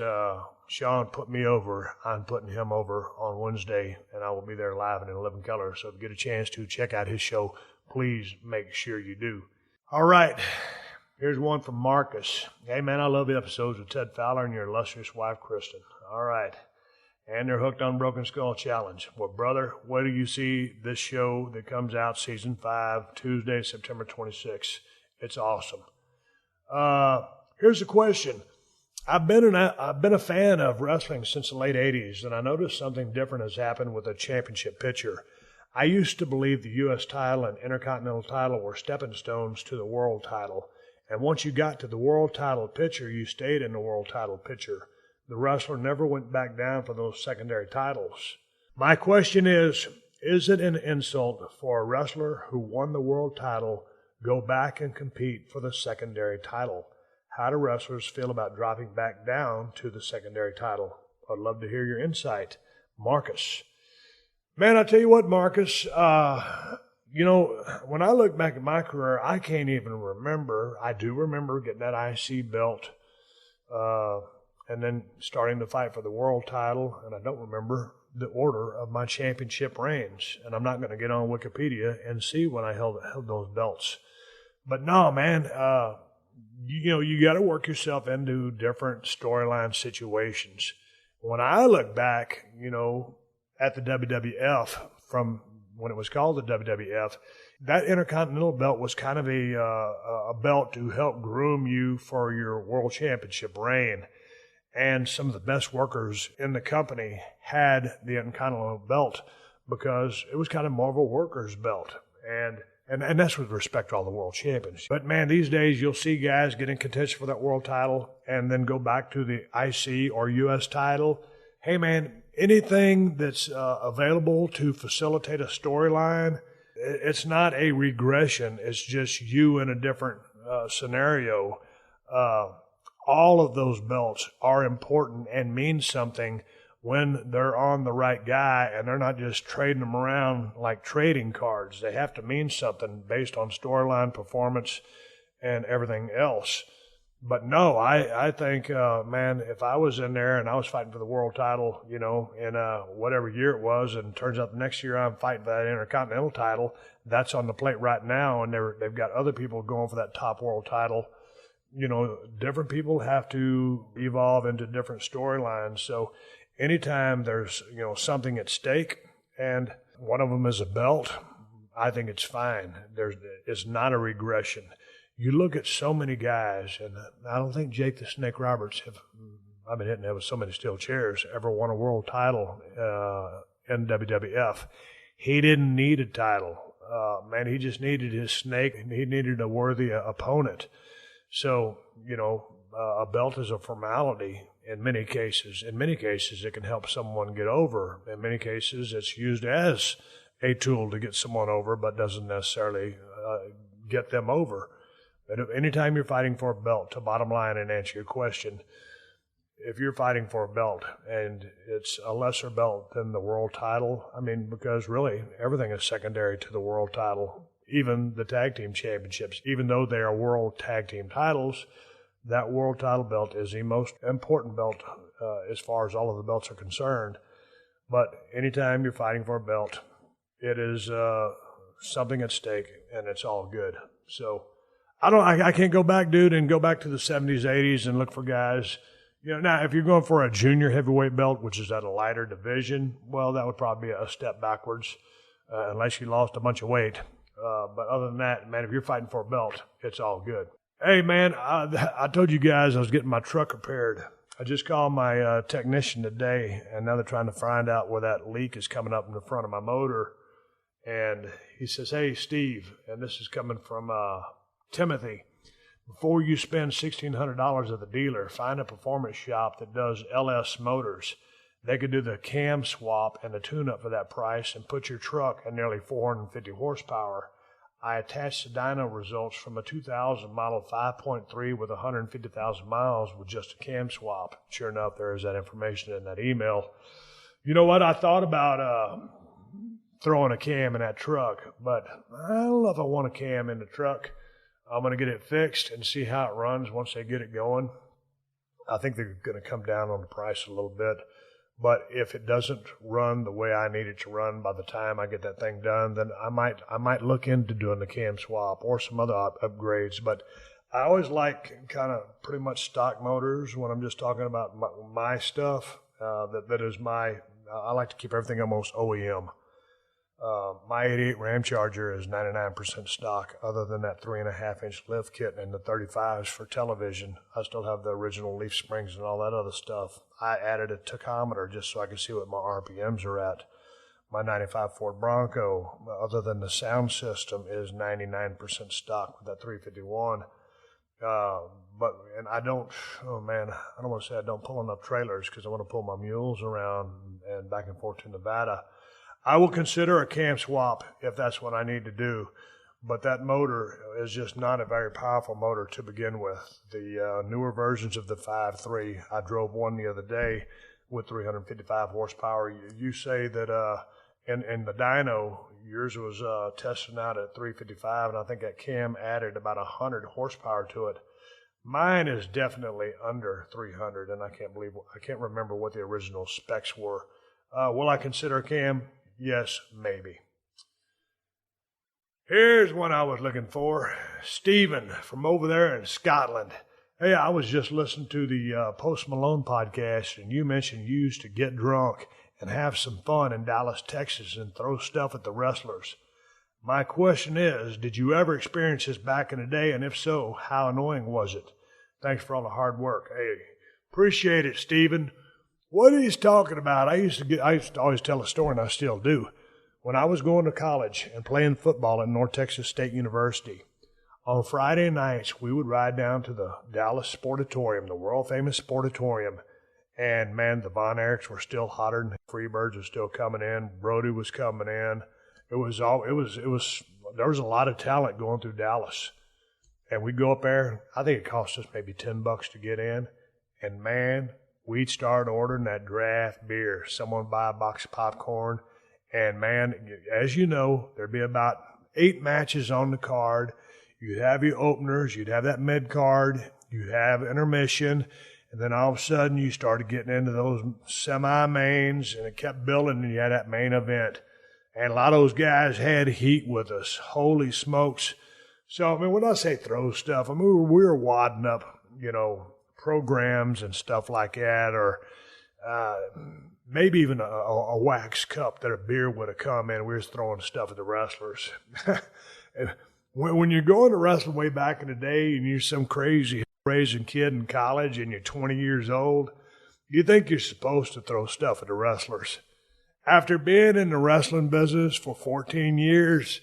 Speaker 3: Sean put me over. I'm putting him over on Wednesday, and I will be there live and in living color. So if you get a chance to check out his show, please make sure you do. All right. Here's one from Marcus. Hey, man, I love the episodes with Ted Fowler and your illustrious wife, Kristen. All right. And they're hooked on Broken Skull Challenge. Well, brother, where do you see this show that comes out season 5, Tuesday, September 26th? It's awesome. Here's the question. I've been a fan of wrestling since the late 80s, and I noticed something different has happened with the championship picture. I used to believe the U.S. title and Intercontinental title were stepping stones to the world title, and once you got to the world title picture, you stayed in the world title picture. The wrestler never went back down for those secondary titles. My question is it an insult for a wrestler who won the world title go back and compete for the secondary title. How do wrestlers feel about dropping back down to the secondary title? I'd love to hear your insight. Marcus. Man, I tell you what, Marcus, when I look back at my career, I can't even remember. I do remember getting that IC belt and then starting to fight for the world title, and I don't remember the order of my championship reigns, and I'm not going to get on Wikipedia and see when I held those belts. But no, man, you got to work yourself into different storyline situations. When I look back, at the WWF from when it was called the WWF, that Intercontinental belt was kind of a belt to help groom you for your World Championship reign. And some of the best workers in the company had the Intercontinental belt because it was kind of more of a worker's belt. And that's with respect to all the world champions. But, man, these days you'll see guys get in contention for that world title and then go back to the IC or U.S. title. Hey, man, anything that's available to facilitate a storyline, it's not a regression. It's just you in a different scenario. All of those belts are important and mean something when they're on the right guy and they're not just trading them around like trading cards. They have to mean something based on storyline, performance, and everything else. But no, I think, man, if I was in there and I was fighting for the world title, in whatever year it was, and it turns out the next year I'm fighting for that Intercontinental title, that's on the plate right now, and they've got other people going for that top world title. Different people have to evolve into different storylines. So anytime there's, something at stake and one of them is a belt, I think it's fine. It's not a regression. You look at so many guys, and I don't think Jake the Snake Roberts, I've been hitting that with so many steel chairs, ever won a world title in WWF. He didn't need a title. Man, he just needed his snake, and he needed a worthy opponent. So, a belt is a formality in many cases. In many cases, it can help someone get over. In many cases, it's used as a tool to get someone over, but doesn't necessarily get them over. But anytime you're fighting for a belt, to bottom line and answer your question, if you're fighting for a belt and it's a lesser belt than the world title, because really everything is secondary to the world title, even the tag team championships, even though they are world tag team titles, that world title belt is the most important belt as far as all of the belts are concerned. But anytime you're fighting for a belt, it is something at stake, and it's all good. So I can't go back, dude, and go back to the 70s, 80s and look for guys. Now, if you're going for a junior heavyweight belt, which is at a lighter division, well, that would probably be a step backwards, unless you lost a bunch of weight. But other than that, man, if you're fighting for a belt, it's all good. Hey, man, I told you guys I was getting my truck repaired. I just called my technician today, and now they're trying to find out where that leak is coming up in the front of my motor. And he says, hey, Steve, and this is coming from Timothy, before you spend $1,600 at the dealer, find a performance shop that does LS motors. They could do the cam swap and the tune-up for that price and put your truck at nearly 450 horsepower. I attached the dyno results from a 2000 model 5.3 with 150,000 miles with just a cam swap. Sure enough, there is that information in that email. You know what? I thought about throwing a cam in that truck, but I don't know if I want a cam in the truck. I'm going to get it fixed and see how it runs once they get it going. I think they're going to come down on the price a little bit. But if it doesn't run the way I need it to run by the time I get that thing done, then I might look into doing the cam swap or some other upgrades. But I always like kind of pretty much stock motors when I'm just talking about my stuff. That is I like to keep everything almost OEM. My 88 Ram Charger is 99% stock, other than that 3.5-inch lift kit and the 35s for television. I still have the original leaf springs and all that other stuff. I added a tachometer just so I could see what my RPMs are at. My 95 Ford Bronco, other than the sound system, is 99% stock with that 351. I don't want to say I don't pull enough trailers because I want to pull my mules around and back and forth to Nevada. I will consider a cam swap if that's what I need to do. but that motor is just not a very powerful motor to begin with. The newer versions of the 5.3, I drove one the other day with 355 horsepower. You say that in the dyno, yours was testing out at 355, and I think that cam added about 100 horsepower to it. Mine is definitely under 300, and I can't remember what the original specs were. Will I consider a cam? Yes, maybe. Here's one I was looking for. Stephen from over there in Scotland. Hey, I was just listening to the Post Malone podcast, and you mentioned you used to get drunk and have some fun in Dallas, Texas, and throw stuff at the wrestlers. My question is, did you ever experience this back in the day, and if so, how annoying was it? Thanks for all the hard work. Hey, appreciate it, Stephen. What he's talking about, I used to always tell a story, and I still do. When I was going to college and playing football at North Texas State University, on Friday nights, we would ride down to the Dallas Sportatorium, the world-famous Sportatorium, and, man, the Von Erichs were still hotter than Freebirds was still coming in. Brody was coming in. There was a lot of talent going through Dallas. And we'd go up there. I think it cost us maybe $10 to get in. And, man, we'd start ordering that draft beer. Someone would buy a box of popcorn. And, man, as you know, there'd be about 8 matches on the card. You'd have your openers. You'd have that mid card. You'd have intermission. And then all of a sudden you started getting into those semi-mains, and it kept building, and you had that main event. And a lot of those guys had heat with us. Holy smokes. So, I mean, when I say throw stuff, I mean, we were wadding up, programs and stuff like that, or maybe even a wax cup that a beer would have come in. We were throwing stuff at the wrestlers. When you're going to wrestling way back in the day and you're some crazy raising kid in college and you're 20 years old, you think you're supposed to throw stuff at the wrestlers. After being in the wrestling business for 14 years,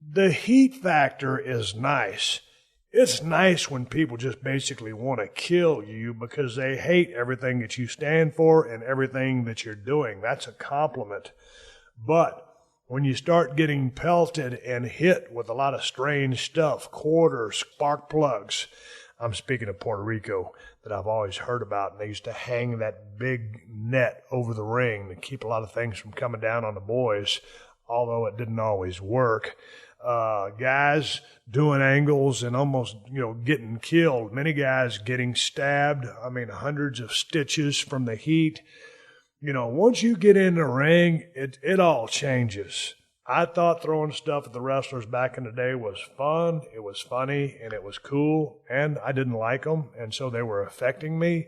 Speaker 3: the heat factor is nice. It's nice when people just basically want to kill you because they hate everything that you stand for and everything that you're doing. That's a compliment. But when you start getting pelted and hit with a lot of strange stuff, quarters, spark plugs, I'm speaking of Puerto Rico that I've always heard about, and they used to hang that big net over the ring to keep a lot of things from coming down on the boys, although it didn't always work. Guys doing angles and almost, getting killed. Many guys getting stabbed. I mean, hundreds of stitches from the heat. Once you get in the ring, it all changes. I thought throwing stuff at the wrestlers back in the day was fun, it was funny, and it was cool, and I didn't like them, and so they were affecting me.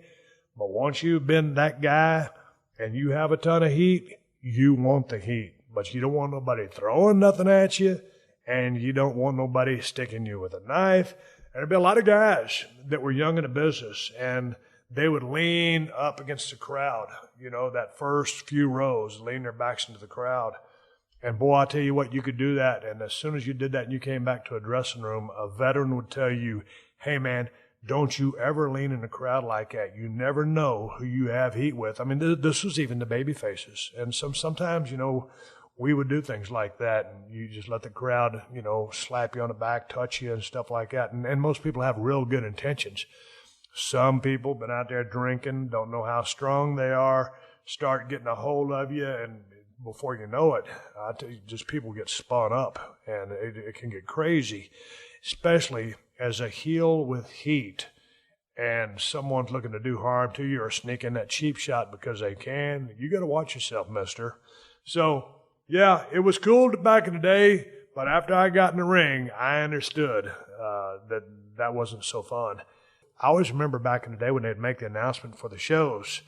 Speaker 3: But once you've been that guy and you have a ton of heat, you want the heat. But you don't want nobody throwing nothing at you, and you don't want nobody sticking you with a knife. There'd be a lot of guys that were young in the business, and they would lean up against the crowd, that first few rows, lean their backs into the crowd. And boy, I tell you what, you could do that. And as soon as you did that and you came back to a dressing room, a veteran would tell you, hey man, don't you ever lean in a crowd like that. You never know who you have heat with. I mean, this was even the baby faces. And sometimes, we would do things like that. And you just let the crowd, slap you on the back, touch you and stuff like that. And most people have real good intentions. Some people been out there drinking, don't know how strong they are, start getting a hold of you, and before you know it, I tell you, just people get spun up, and it can get crazy, especially as a heel with heat, and someone's looking to do harm to you or sneak in that cheap shot because they can. You got to watch yourself, mister. So, yeah, it was cool back in the day, but after I got in the ring, I understood that wasn't so fun. I always remember back in the day when they'd make the announcement for the shows,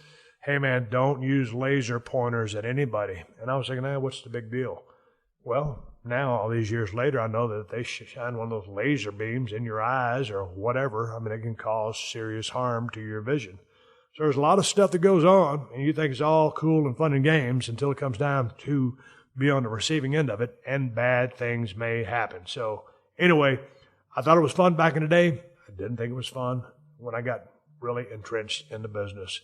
Speaker 3: hey man, don't use laser pointers at anybody. And I was thinking, what's the big deal? Well, now all these years later, I know that if they shine one of those laser beams in your eyes or whatever, I mean, it can cause serious harm to your vision. So there's a lot of stuff that goes on, and you think it's all cool and fun and games until it comes down to be on the receiving end of it, and bad things may happen. So anyway, I thought it was fun back in the day. I didn't think it was fun when I got really entrenched in the business.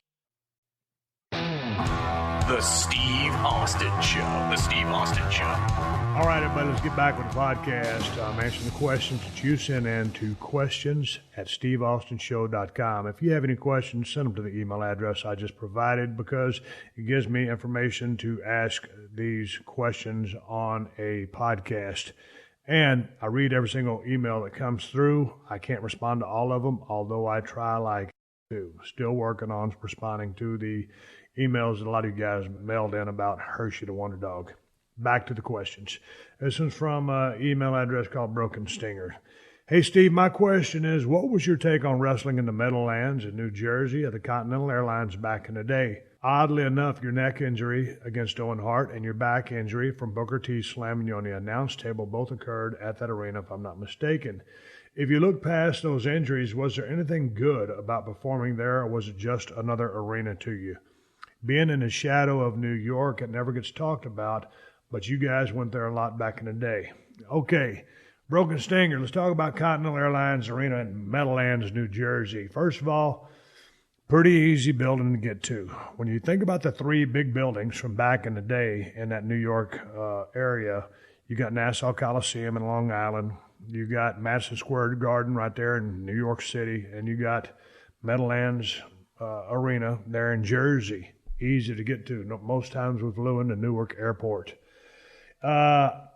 Speaker 2: The Steve Austin Show. The Steve Austin Show.
Speaker 3: All right, everybody, let's get back with the podcast. I'm answering the questions that you send in to questions@steveaustenshow.com. If you have any questions, send them to the email address I just provided because it gives me information to ask these questions on a podcast. And I read every single email that comes through. I can't respond to all of them, although I try like to. Still working on responding to the emails that a lot of you guys mailed in about Hershey the Wonder Dog. Back to the questions. This one's from an email address called Broken Stinger. Hey, Steve, my question is, what was your take on wrestling in the Meadowlands in New Jersey at the Continental Airlines back in the day? Oddly enough, your neck injury against Owen Hart and your back injury from Booker T slamming you on the announce table both occurred at that arena, if I'm not mistaken. If you look past those injuries, was there anything good about performing there, or was it just another arena to you? Being in the shadow of New York, it never gets talked about, but you guys went there a lot back in the day. Okay, Broken Stinger, let's talk about Continental Airlines Arena in Meadowlands, New Jersey. First of all, pretty easy building to get to. When you think about the three big buildings from back in the day in that New York area, you got Nassau Coliseum in Long Island, you got Madison Square Garden right there in New York City, and you got Meadowlands Arena there in Jersey. Easy to get to, most times with Lewin and Newark Airport. I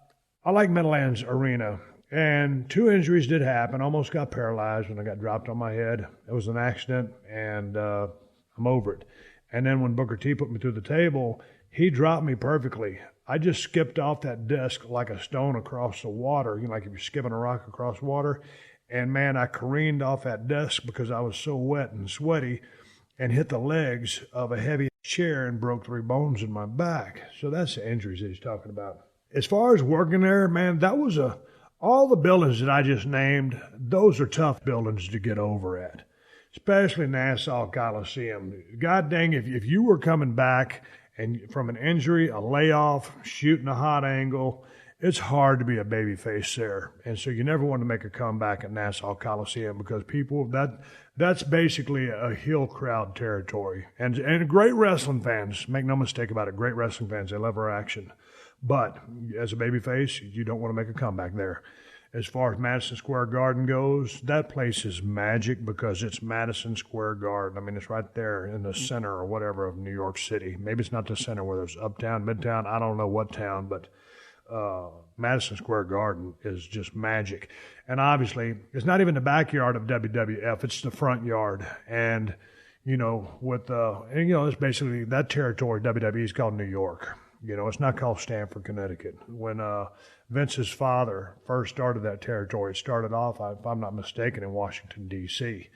Speaker 3: like Meadowlands Arena, and two injuries did happen. Almost got paralyzed when I got dropped on my head. It was an accident, and I'm over it. And then when Booker T put me through the table, he dropped me perfectly. I just skipped off that disc like a stone across the water, like if you're skipping a rock across water. And, man, I careened off that disc because I was so wet and sweaty and hit the legs of a heavy chair and broke 3 bones in my back. So that's the injuries that he's talking about. As far as working there, man, that was all the buildings that I just named, those are tough buildings to get over at, especially Nassau Coliseum. God dang, if you were coming back and from an injury, a layoff, shooting a hot angle, it's hard to be a babyface there. And so you never want to make a comeback at Nassau Coliseum because people, that's basically a heel crowd territory. And great wrestling fans, make no mistake about it, great wrestling fans, they love our action. But as a babyface, you don't want to make a comeback there. As far as Madison Square Garden goes, that place is magic because it's Madison Square Garden. I mean, it's right there in the center or whatever of New York City. Maybe it's not the center where there's uptown, midtown, I don't know what town, but Madison Square Garden is just magic. And obviously, it's not even the backyard of WWF, it's the front yard. And, it's basically that territory, WWE is called New York. It's not called Stamford, Connecticut. When Vince's father first started that territory, it started off, if I'm not mistaken, in Washington, D.C.,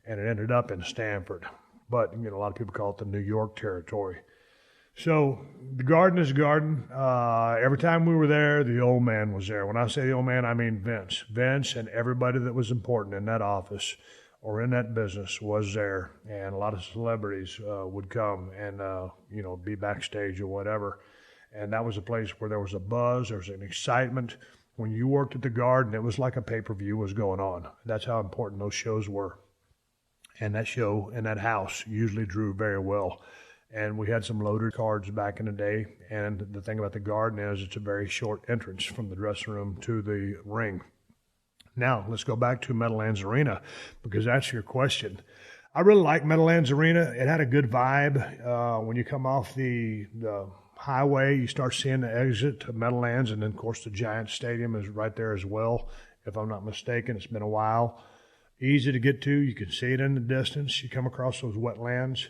Speaker 3: and it ended up in Stamford. But, a lot of people call it the New York territory. So the garden is a garden. Every time we were there, the old man was there. When I say the old man, I mean Vince. Vince and everybody that was important in that office or in that business was there. And a lot of celebrities would come and, be backstage or whatever. And that was a place where there was a buzz, there was an excitement. When you worked at the Garden, it was like a pay-per-view was going on. That's how important those shows were. And that show in that house usually drew very well. And we had some loaded cards back in the day. And the thing about the Garden is it's a very short entrance from the dressing room to the ring. Now, let's go back to Meadowlands Arena because that's your question. I really like Meadowlands Arena. It had a good vibe. When you come off the highway, you start seeing the exit to Meadowlands, and then, of course, the Giant Stadium is right there as well, if I'm not mistaken. It's been a while. Easy to get to. You can see it in the distance. You come across those wetlands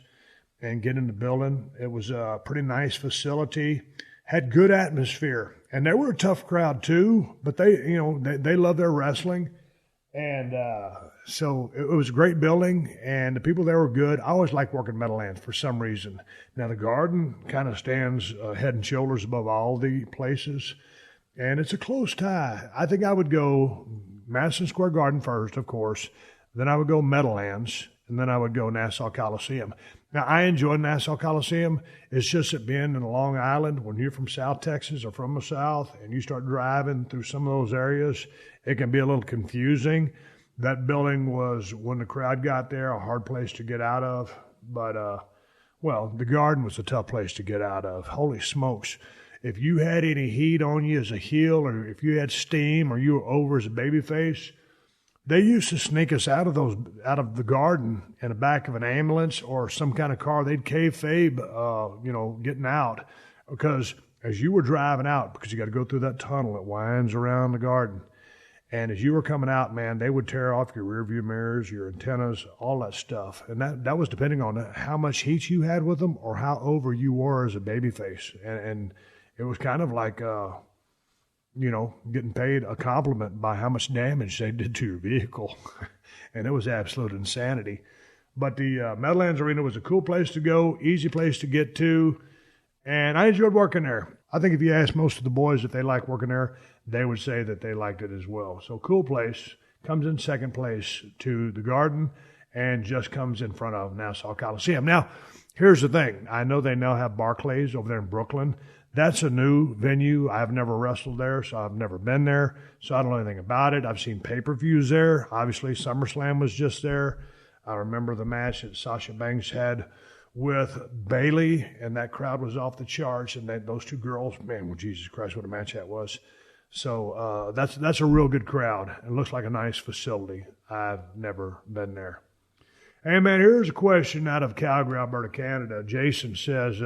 Speaker 3: and get in the building. It was a pretty nice facility. Had good atmosphere. And they were a tough crowd, too, but they love their wrestling. And so it was a great building, and the people there were good. I always like working Meadowlands for some reason. Now, the Garden kind of stands head and shoulders above all the places, and it's a close tie. I think I would go Madison Square Garden first, of course. Then I would go Meadowlands, and then I would go Nassau Coliseum. Now, I enjoy Nassau Coliseum. It's just that being in Long Island, when you're from South Texas or from the South, and you start driving through some of those areas, it can be a little confusing. That building was, when the crowd got there, a hard place to get out of. But Well, the Garden was a tough place to get out of. Holy smokes. If you had any heat on you as a heel, or if you had steam, or you were over as a babyface, they used to sneak us out of the Garden in the back of an ambulance or some kind of car. They'd kayfabe, getting out, because as you were driving out, because you got to go through that tunnel that winds around the Garden, and as you were coming out, man, they would tear off your rearview mirrors, your antennas, all that stuff, and that was depending on how much heat you had with them or how over you were as a babyface, and it was kind of like getting paid a compliment by how much damage they did to your vehicle. And it was absolute insanity. But the Meadowlands Arena was a cool place to go, easy place to get to, and I enjoyed working there. I think if you ask most of the boys if they like working there, they would say that they liked it as well. So cool place, comes in second place to the Garden, and just comes in front of Nassau Coliseum. Now, here's the thing. I know they now have Barclays over there in Brooklyn. That's a new venue. I've never wrestled there, so I've never been there, so I don't know anything about it. I've seen pay-per-views there. Obviously, SummerSlam was just there. I remember the match that Sasha Banks had with Bayley, and that crowd was off the charts, and those two girls, man, well, Jesus Christ, what a match that was. So that's a real good crowd. It looks like a nice facility. I've never been there. Hey, man, here's a question out of Calgary, Alberta, Canada. Jason says,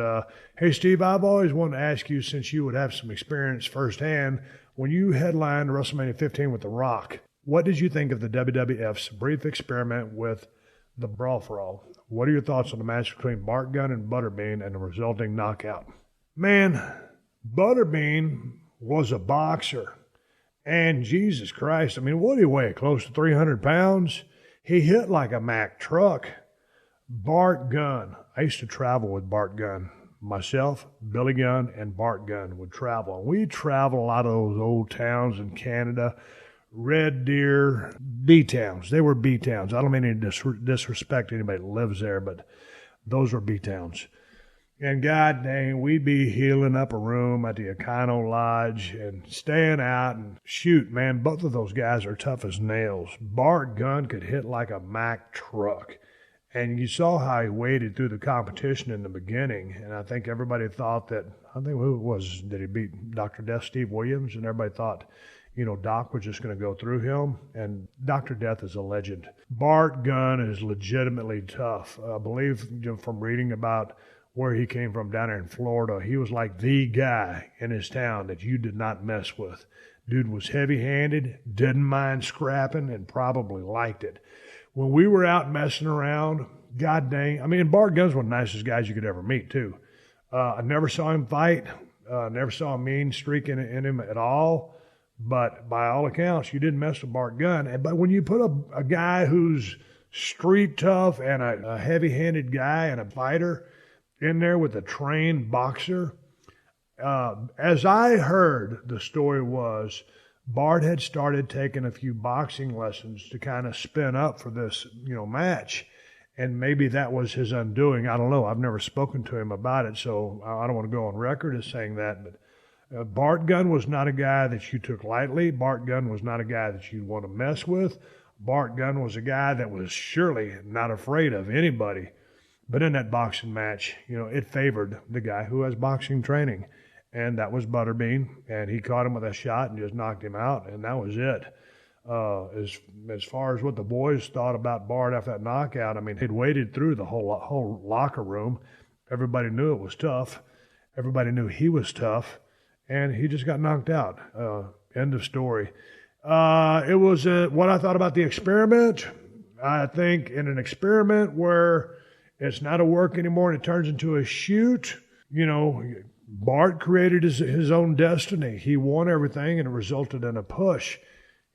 Speaker 3: hey, Steve, I've always wanted to ask you, since you would have some experience firsthand, when you headlined WrestleMania 15 with The Rock, what did you think of the WWF's brief experiment with the Brawl for All? What are your thoughts on the match between Bart Gunn and Butterbean and the resulting knockout? Man, Butterbean was a boxer. And Jesus Christ, I mean, what did he weigh? Close to 300 pounds? He hit like a Mack truck. Bart Gunn. I used to travel with Bart Gunn. Myself, Billy Gunn, and Bart Gunn would travel. And we traveled a lot of those old towns in Canada. Red Deer, B-towns. They were B-towns. I don't mean any disrespect to anybody that lives there, but those were B-towns. And god dang, we'd be healing up a room at the Econo Lodge and staying out, and shoot, man, both of those guys are tough as nails. Bart Gunn could hit like a Mack truck. And you saw how he waded through the competition in the beginning, and I think everybody thought that, I think who it was, did he beat Dr. Death, Steve Williams? And everybody thought, Doc was just going to go through him, and Dr. Death is a legend. Bart Gunn is legitimately tough. I believe from reading about where he came from down there in Florida, he was like the guy in his town that you did not mess with. Dude was heavy-handed, didn't mind scrapping, and probably liked it. When we were out messing around, god dang, I mean, Bart Gunn's one of the nicest guys you could ever meet, too. I never saw him fight, never saw a mean streak in him at all, but by all accounts, you didn't mess with Bart Gunn. But when you put a guy who's street tough and a heavy-handed guy and a fighter in there with a trained boxer, as I heard, the story was Bart had started taking a few boxing lessons to kind of spin up for this, match. And maybe that was his undoing. I don't know. I've never spoken to him about it, so I don't want to go on record as saying that. But Bart Gunn was not a guy that you took lightly. Bart Gunn was not a guy that you'd want to mess with. Bart Gunn was a guy that was surely not afraid of anybody. But in that boxing match, it favored the guy who has boxing training. And that was Butterbean, and he caught him with a shot and just knocked him out, and that was it. As far as what the boys thought about Bart after that knockout, I mean, he'd waded through the whole locker room. Everybody knew it was tough. Everybody knew he was tough, and he just got knocked out. End of story. It was what I thought about the experiment. I think in an experiment where it's not a work anymore and it turns into a shoot, Bart created his own destiny. He won everything, and it resulted in a push.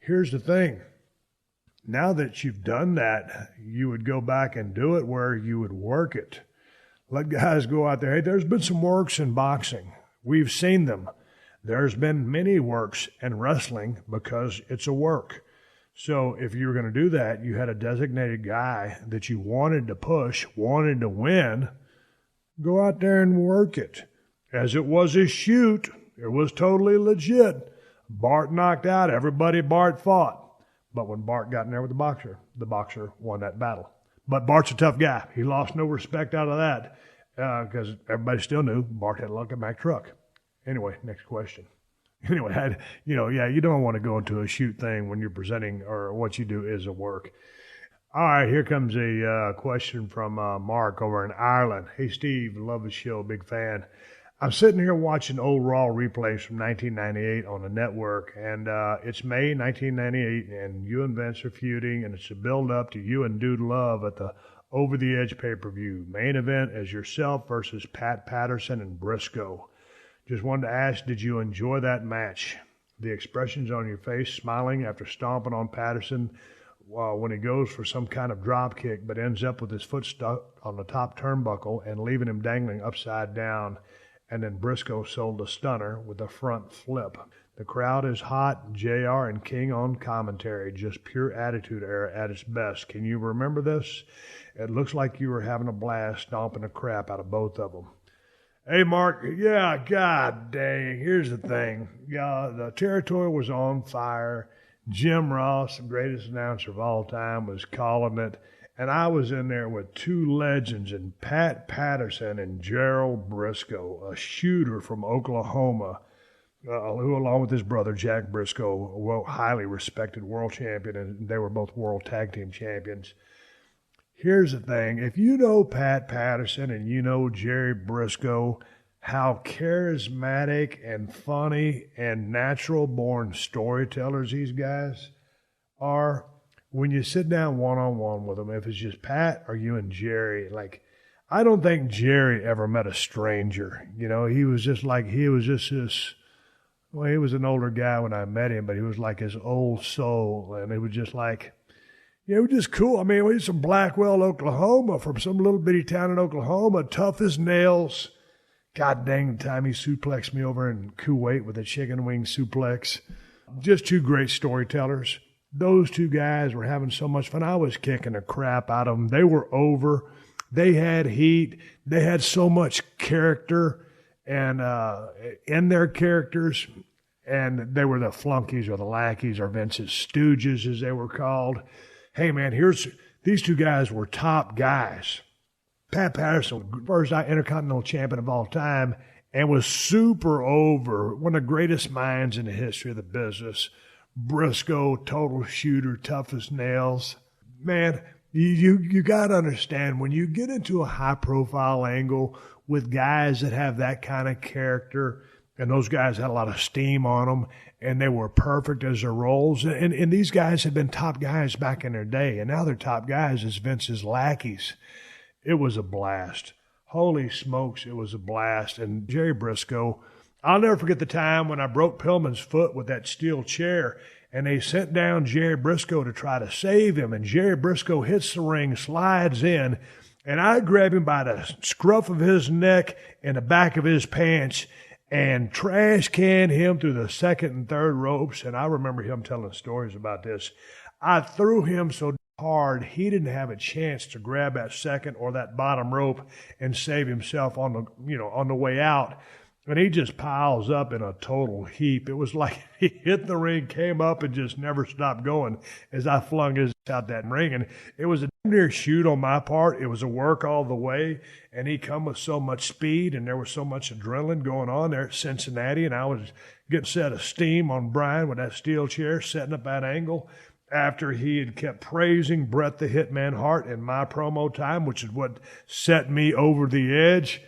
Speaker 3: Here's the thing. Now that you've done that, you would go back and do it where you would work it. Let guys go out there. Hey, there's been some works in boxing. We've seen them. There's been many works in wrestling because it's a work. So if you were going to do that, you had a designated guy that you wanted to push, wanted to win, go out there and work it. As it was a shoot, it was totally legit. Bart knocked out everybody Bart fought. But when Bart got in there with the boxer won that battle. But Bart's a tough guy. He lost no respect out of that. because everybody still knew Bart had a lucky Mack truck. Anyway, next question. Anyway, you don't want to go into a shoot thing when you're presenting or what you do is a work. All right, here comes a question from Mark over in Ireland. Hey, Steve, love the show, big fan. I'm sitting here watching old Raw replays from 1998 on the network, and it's May 1998, and you and Vince are feuding, and it's a build-up to you and Dude Love at the Over the Edge pay-per-view. Main event is yourself versus Pat Patterson and Briscoe. Just wanted to ask, did you enjoy that match? The expressions on your face, smiling after stomping on Patterson when he goes for some kind of drop kick, but ends up with his foot stuck on the top turnbuckle and leaving him dangling upside down. And then Briscoe sold a stunner with a front flip. The crowd is hot, JR and King on commentary, just pure attitude era at its best. Can you remember this? It looks like you were having a blast stomping the crap out of both of them. Hey, Mark, yeah, god dang, here's the thing. Yeah, the territory was on fire. Jim Ross, the greatest announcer of all time, was calling it. And I was in there with two legends, and Pat Patterson and Gerald Briscoe, a shooter from Oklahoma, who, along with his brother Jack Briscoe, a highly respected world champion, and they were both world tag team champions. Here's the thing. If you know Pat Patterson and you know Jerry Briscoe, how charismatic and funny and natural-born storytellers these guys are, when you sit down one-on-one with them, if it's just Pat or you and Jerry, I don't think Jerry ever met a stranger. He was just this, well, he was an older guy when I met him, but he was like his old soul, and it was just it was just cool. I mean, we was from Blackwell, Oklahoma, from some little bitty town in Oklahoma, tough as nails. God dang the time he suplexed me over in Kuwait with a chicken wing suplex. Just two great storytellers. Those two guys were having so much fun. I was kicking the crap out of them. They were over. They had heat. They had so much character and in their characters. And they were the flunkies or the lackeys or Vince's stooges, as they were called. Hey, man, these two guys were top guys. Pat Patterson, first Intercontinental Champion of all time, and was super over. One of the greatest minds in the history of the business. Briscoe, total shooter, tough as nails. Man, you got to understand, when you get into a high-profile angle with guys that have that kind of character, and those guys had a lot of steam on them, and they were perfect as their roles. And these guys had been top guys back in their day, and now they're top guys as Vince's lackeys. It was a blast. Holy smokes, it was a blast. And Jerry Briscoe, I'll never forget the time when I broke Pillman's foot with that steel chair, and they sent down Jerry Briscoe to try to save him, and Jerry Briscoe hits the ring, slides in, and I grab him by the scruff of his neck and the back of his pants and trash can him through the second and third ropes. And I remember him telling stories about this. I threw him so hard he didn't have a chance to grab that second or that bottom rope and save himself on the way out. And he just piles up in a total heap. It was like he hit the ring, came up, and just never stopped going as I flung his out that ring. And it was a near shoot on my part. It was a work all the way. And he come with so much speed, and there was so much adrenaline going on there at Cincinnati. And I was getting a set of steam on Brian with that steel chair, setting up that angle after he had kept praising Bret the Hitman Hart in my promo time, which is what set me over the edge.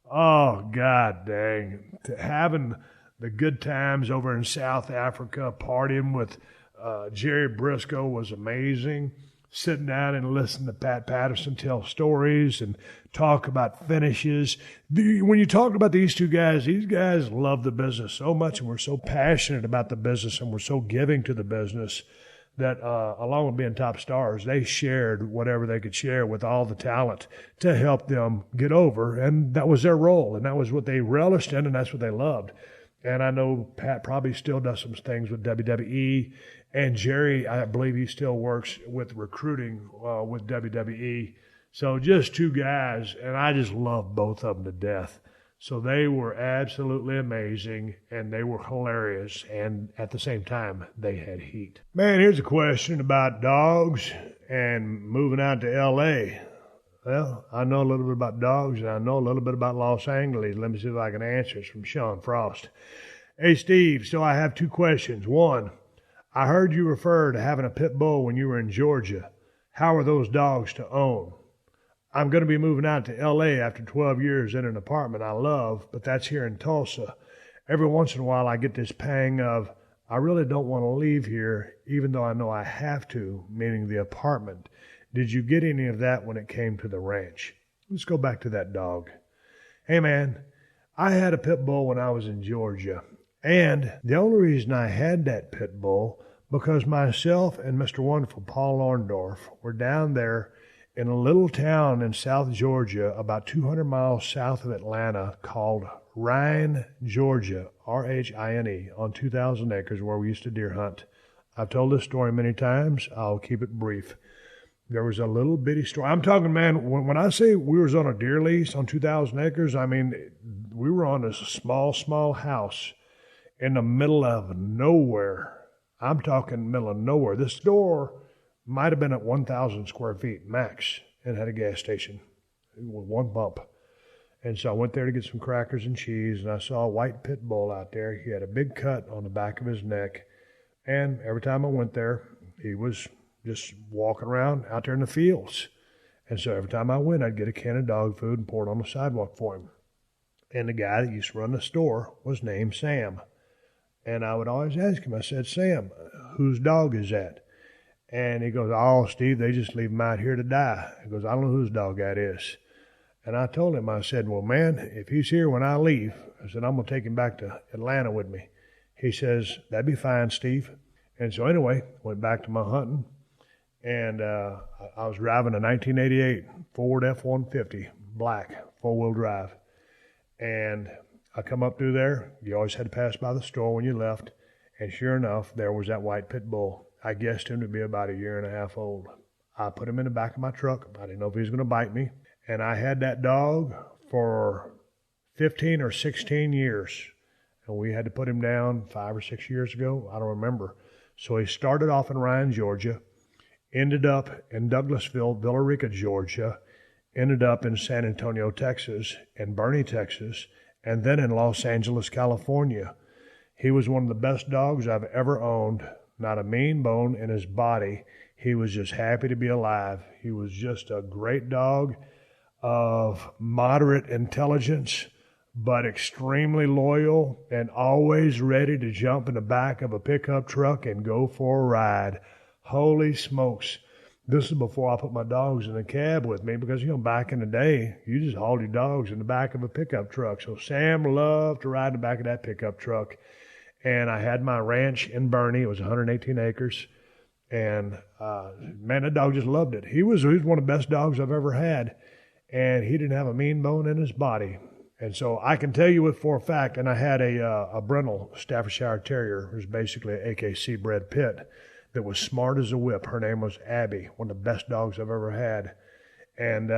Speaker 3: Oh, God dang. Having the good times over in South Africa, partying with Jerry Briscoe was amazing. Sitting down and listening to Pat Patterson tell stories and talk about finishes. When you talk about these guys love the business so much, and we're so passionate about the business, and we're so giving to the business that along with being top stars, they shared whatever they could share with all the talent to help them get over. And that was their role, and that was what they relished in, and that's what they loved. And I know Pat probably still does some things with WWE. And Jerry, I believe he still works with recruiting with WWE. So just two guys, and I just love both of them to death. So they were absolutely amazing, and they were hilarious, and at the same time, they had heat. Man, here's a question about dogs and moving out to L.A. Well, I know a little bit about dogs, and I know a little bit about Los Angeles. Let me see if I can answer. It's from Sean Frost. Hey, Steve, so I have two questions. One, I heard you refer to having a pit bull when you were in Georgia. How are those dogs to own? I'm going to be moving out to L.A. after 12 years in an apartment I love, but that's here in Tulsa. Every once in a while I get this pang of, I really don't want to leave here, even though I know I have to, meaning the apartment. Did you get any of that when it came to the ranch? Let's go back to that dog. Hey, man, I had a pit bull when I was in Georgia. And the only reason I had that pit bull, because myself and Mr. Wonderful Paul Orndorff were down there in a little town in South Georgia, about 200 miles south of Atlanta, called Rhine, Georgia, R-H-I-N-E, on 2,000 acres where we used to deer hunt. I've told this story many times. I'll keep it brief. There was a little bitty story. I'm talking, man, when I say we was on a deer lease on 2,000 acres, I mean, we were on this small house in the middle of nowhere. I'm talking middle of nowhere. This store might have been at 1,000 square feet max and had a gas station with one bump. And so I went there to get some crackers and cheese, and I saw a white pit bull out there. He had a big cut on the back of his neck. And every time I went there, he was just walking around out there in the fields. And so every time I went, I'd get a can of dog food and pour it on the sidewalk for him. And the guy that used to run the store was named Sam. And I would always ask him, I said, Sam, whose dog is that? And he goes, oh, Steve, they just leave him out here to die. He goes, I don't know whose dog that is. And I told him, I said, well, man, if he's here when I leave, I said, I'm going to take him back to Atlanta with me. He says, that'd be fine, Steve. And so anyway, went back to my hunting. And I was driving a 1988 Ford F-150, black, four-wheel drive. And I come up through there. You always had to pass by the store when you left. And sure enough, there was that white pit bull. I guessed him to be about 1.5 years old. I put him in the back of my truck. I didn't know if he was going to bite me. And I had that dog for 15 or 16 years. And we had to put him down 5 or 6 years ago. I don't remember. So he started off in Rhine, Georgia, ended up in Douglasville, Villarica, Georgia, ended up in San Antonio, Texas, and Bernie, Texas, and then in Los Angeles, California. He was one of the best dogs I've ever owned. Not a mean bone in his body. He was just happy to be alive. He was just a great dog of moderate intelligence, but extremely loyal and always ready to jump in the back of a pickup truck and go for a ride. Holy smokes. This is before I put my dogs in the cab with me because, back in the day, you just hauled your dogs in the back of a pickup truck. So Sam loved to ride in the back of that pickup truck. And I had my ranch in Bernie. It was 118 acres. And, man, that dog just loved it. He was one of the best dogs I've ever had. And he didn't have a mean bone in his body. And so I can tell you for a fact, and I had a Brindle Staffordshire Terrier, who's basically an AKC bred pit, that was smart as a whip. Her name was Abby, one of the best dogs I've ever had. And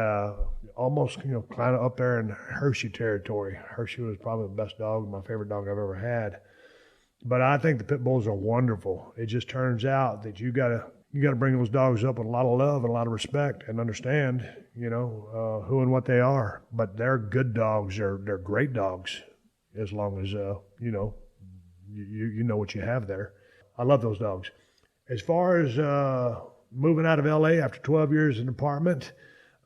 Speaker 3: almost, kind of up there in Hershey territory. Hershey was probably the best dog, my favorite dog I've ever had. But I think the pit bulls are wonderful. It just turns out that you gotta bring those dogs up with a lot of love and a lot of respect and understand, who and what they are. But they're good dogs. They're great dogs, as long as you know what you have there. I love those dogs. As far as moving out of L.A. after 12 years in an apartment,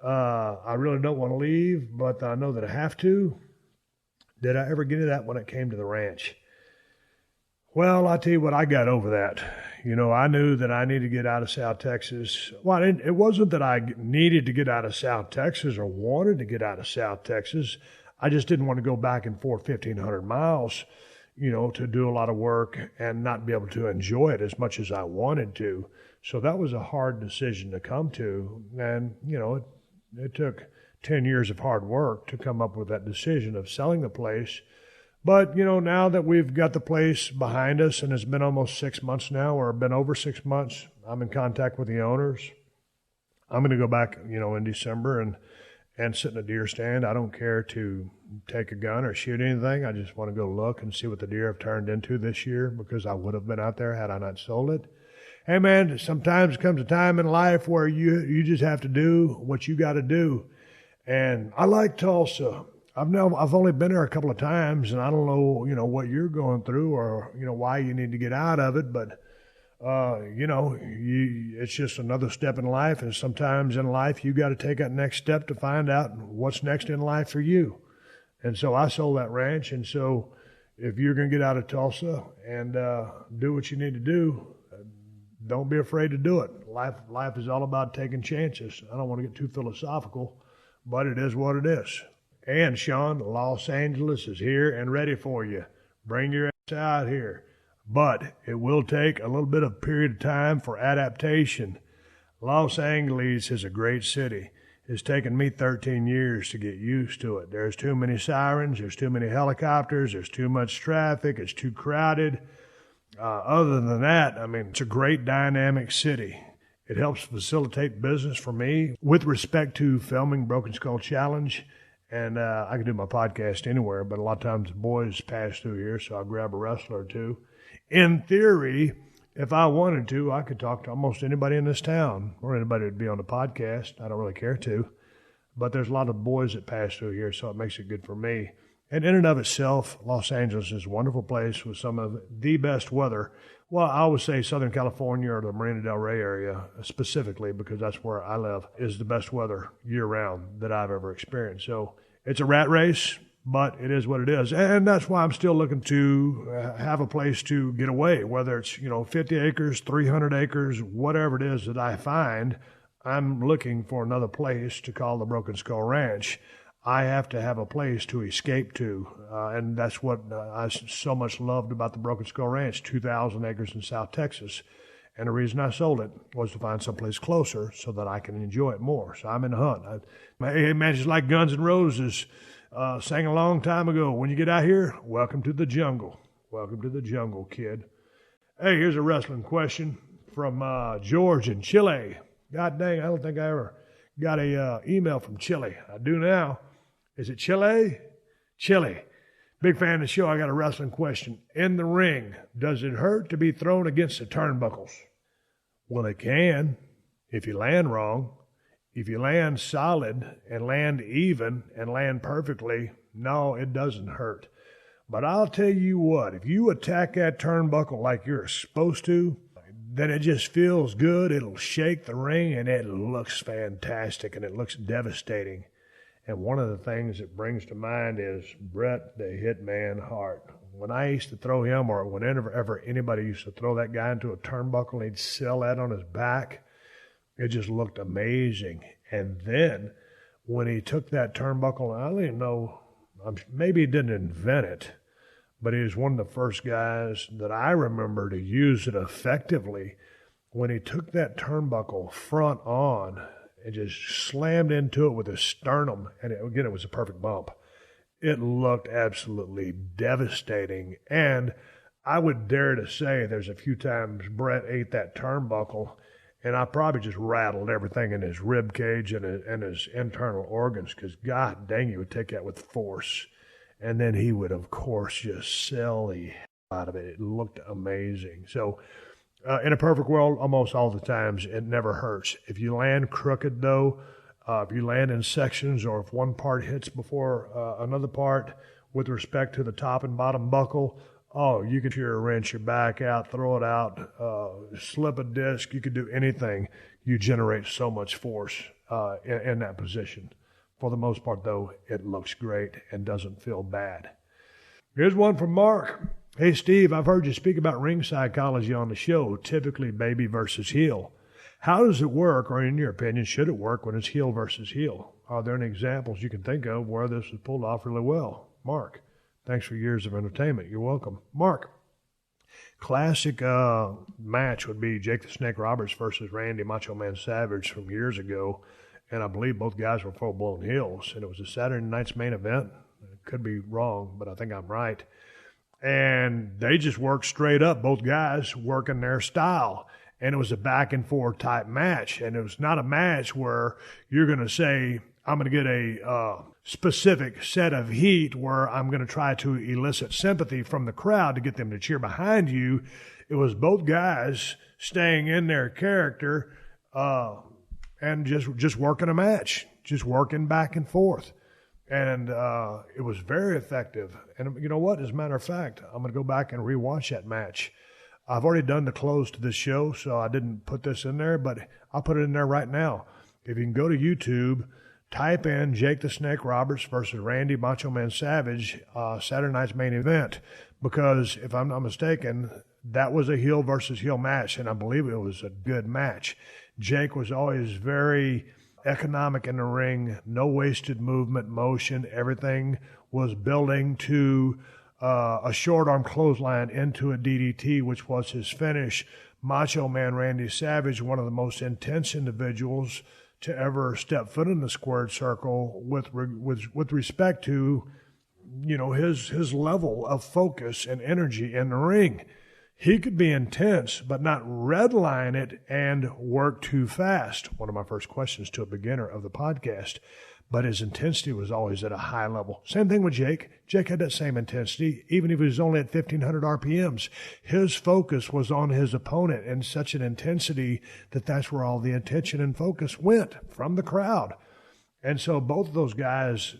Speaker 3: I really don't want to leave, but I know that I have to. Did I ever get to that when it came to the ranch? Well, I'll tell you what, I got over that. I knew that I needed to get out of South Texas. Well, it wasn't that I needed to get out of South Texas or wanted to get out of South Texas. I just didn't want to go back and forth 1,500 miles, to do a lot of work and not be able to enjoy it as much as I wanted to. So that was a hard decision to come to. And, it took 10 years of hard work to come up with that decision of selling the place. But, now that we've got the place behind us and it's been almost 6 months now, or been over 6 months, I'm in contact with the owners. I'm going to go back, in December and sit in a deer stand. I don't care to take a gun or shoot anything. I just want to go look and see what the deer have turned into this year, because I would have been out there had I not sold it. hey, man, sometimes comes a time in life where you just have to do what you got to do. And I like Tulsa. I've only been there a couple of times, and I don't know, what you're going through or, why you need to get out of it. But, it's just another step in life. And sometimes in life, you got to take that next step to find out what's next in life for you. And so I sold that ranch. And so if you're going to get out of Tulsa and do what you need to do, don't be afraid to do it. Life is all about taking chances. I don't want to get too philosophical, but it is what it is. And Sean, Los Angeles is here and ready for you. Bring your ass out here. But it will take a little bit of period of time for adaptation. Los Angeles is a great city. It's taken me 13 years to get used to it. There's too many sirens. There's too many helicopters. There's too much traffic. It's too crowded. Other than that, it's a great dynamic city. It helps facilitate business for me with respect to filming Broken Skull Challenge. And I can do my podcast anywhere, but a lot of times the boys pass through here, so I'll grab a wrestler or two. In theory, if I wanted to, I could talk to almost anybody in this town or anybody that'd be on the podcast. I don't really care to. But there's a lot of boys that pass through here, so it makes it good for me. And in and of itself, Los Angeles is a wonderful place with some of the best weather. Well, I always say Southern California or the Marina Del Rey area specifically, because that's where I live, is the best weather year-round that I've ever experienced. So it's a rat race, but it is what it is. And that's why I'm still looking to have a place to get away, whether it's 50 acres, 300 acres, whatever it is that I find. I'm looking for another place to call the Broken Skull Ranch. I have to have a place to escape to, and that's what I so much loved about the Broken Skull Ranch, 2,000 acres in South Texas. And the reason I sold it was to find someplace closer so that I can enjoy it more. So I'm in the hunt. Hey, man, just like Guns N' Roses sang a long time ago, when you get out here, welcome to the jungle. Welcome to the jungle, kid. Hey, here's a wrestling question from George in Chile. God dang, I don't think I ever got a email from Chile. I do now. Is it Chile? Chile. Big fan of the show. I got a wrestling question. In the ring, does it hurt to be thrown against the turnbuckles? Well, it can if you land wrong. If you land solid and land even and land perfectly, no, it doesn't hurt. But I'll tell you what, if you attack that turnbuckle like you're supposed to, then it just feels good. It'll shake the ring, and it looks fantastic, and it looks devastating. And one of the things that brings to mind is Bret the Hitman Hart. When I used to throw him, or whenever anybody used to throw that guy into a turnbuckle and he'd sell that on his back, it just looked amazing. And then when he took that turnbuckle, I don't even know, maybe he didn't invent it, but he was one of the first guys that I remember to use it effectively. When he took that turnbuckle front on and just slammed into it with his sternum, and it was a perfect bump. It looked absolutely devastating, and I would dare to say there's a few times Bret ate that turnbuckle, and I probably just rattled everything in his rib cage and his internal organs, because God dang, he would take that with force. And then he would, of course, just sell the hell out of it. It looked amazing. So in a perfect world, almost all the times, it never hurts. If you land crooked, though, if you land in sections, or if one part hits before another part with respect to the top and bottom buckle, you could wrench your back out, throw it out, slip a disc. You could do anything. You generate so much force in that position. For the most part, though, it looks great and doesn't feel bad. Here's one from Mark. Hey, Steve, I've heard you speak about ring psychology on the show, typically baby versus heel. How does it work, or in your opinion, should it work when it's heel versus heel? Are there any examples you can think of where this is pulled off really well? Mark, thanks for years of entertainment. You're welcome. Mark, classic match would be Jake the Snake Roberts versus Randy Macho Man Savage from years ago. And I believe both guys were full-blown heels. And it was a Saturday night's main event. It could be wrong, but I think I'm right. And they just worked straight up, both guys working their style. And it was a back-and-forth type match. And it was not a match where you're going to say, I'm going to get a specific set of heat where I'm going to try to elicit sympathy from the crowd to get them to cheer behind you. It was both guys staying in their character and just working a match, just working back and forth. And it was very effective. And you know what? As a matter of fact, I'm going to go back and rewatch that match. I've already done the close to this show, so I didn't put this in there, but I'll put it in there right now. If you can go to YouTube, type in Jake the Snake Roberts versus Randy Macho Man Savage, Saturday night's main event, because if I'm not mistaken, that was a heel versus heel match, and I believe it was a good match. Jake was always very economic in the ring, no wasted movement, motion. Everything was building to a short arm clothesline into a DDT, which was his finish. Macho Man Randy Savage, one of the most intense individuals to ever step foot in the squared circle with respect to, you know, his level of focus and energy in the ring. He could be intense, but not redline it and work too fast. One of my first questions to a beginner of the podcast. But his intensity was always at a high level. Same thing with Jake. Jake had that same intensity, even if he was only at 1,500 RPMs. His focus was on his opponent in such an intensity that that's where all the attention and focus went from the crowd. And so both of those guys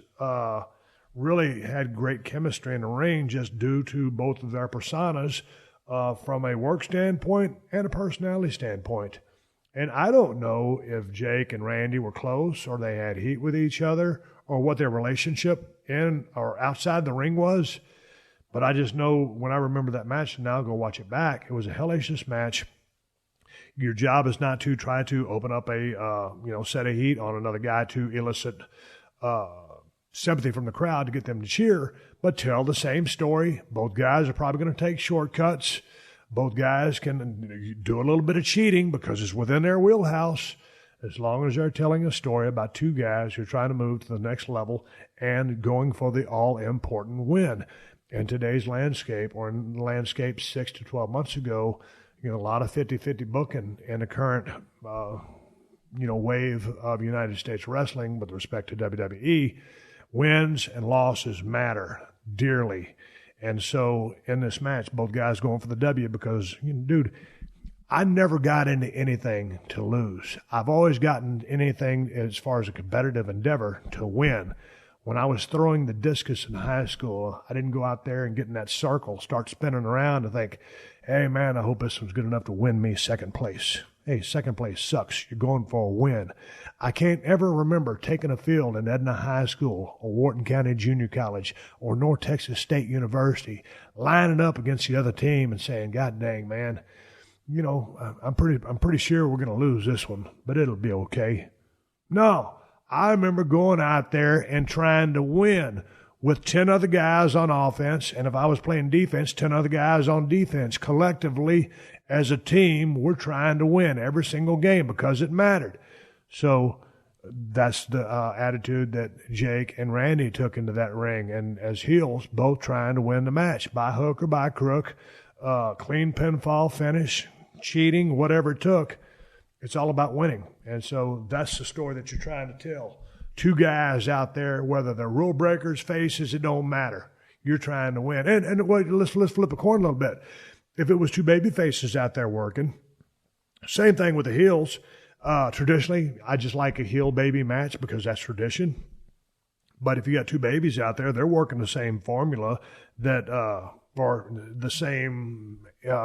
Speaker 3: really had great chemistry in the ring just due to both of their personas from a work standpoint and a personality standpoint. And I don't know if Jake and Randy were close or they had heat with each other or what their relationship in or outside the ring was. But I just know when I remember that match, and now I'll go watch it back, it was a hellacious match. Your job is not to try to open up a set of heat on another guy to elicit sympathy from the crowd to get them to cheer, but tell the same story. Both guys are probably going to take shortcuts. Both guys can do a little bit of cheating because it's within their wheelhouse, as long as they're telling a story about two guys who are trying to move to the next level and going for the all-important win. In today's landscape, or in the landscape 6 to 12 months ago, a lot of 50-50 booking in the current wave of United States wrestling with respect to WWE. Wins and losses matter dearly. And so in this match, both guys going for the W because, dude, I never got into anything to lose. I've always gotten anything as far as a competitive endeavor to win. When I was throwing the discus in high school, I didn't go out there and get in that circle, start spinning around and think, hey, man, I hope this one's good enough to win me second place. Hey, second place sucks. You're going for a win. I can't ever remember taking a field in Edna High School or Wharton County Junior College or North Texas State University, lining up against the other team and saying, God dang, man, I'm pretty sure we're going to lose this one, but it'll be okay. No, I remember going out there and trying to win with 10 other guys on offense, and if I was playing defense, 10 other guys on defense. Collectively, as a team, we're trying to win every single game because it mattered. So that's the attitude that Jake and Randy took into that ring, and as heels, both trying to win the match by hook or by crook, clean pinfall finish, cheating, whatever it took. It's all about winning. And so that's the story that you're trying to tell. Two guys out there, whether they're rule breakers, faces, it don't matter. You're trying to win. And wait, let's flip a coin a little bit. If it was two baby faces out there working, same thing with the heels. Traditionally, I just like a heel baby match because that's tradition. But if you got two babies out there, they're working the same formula that or the same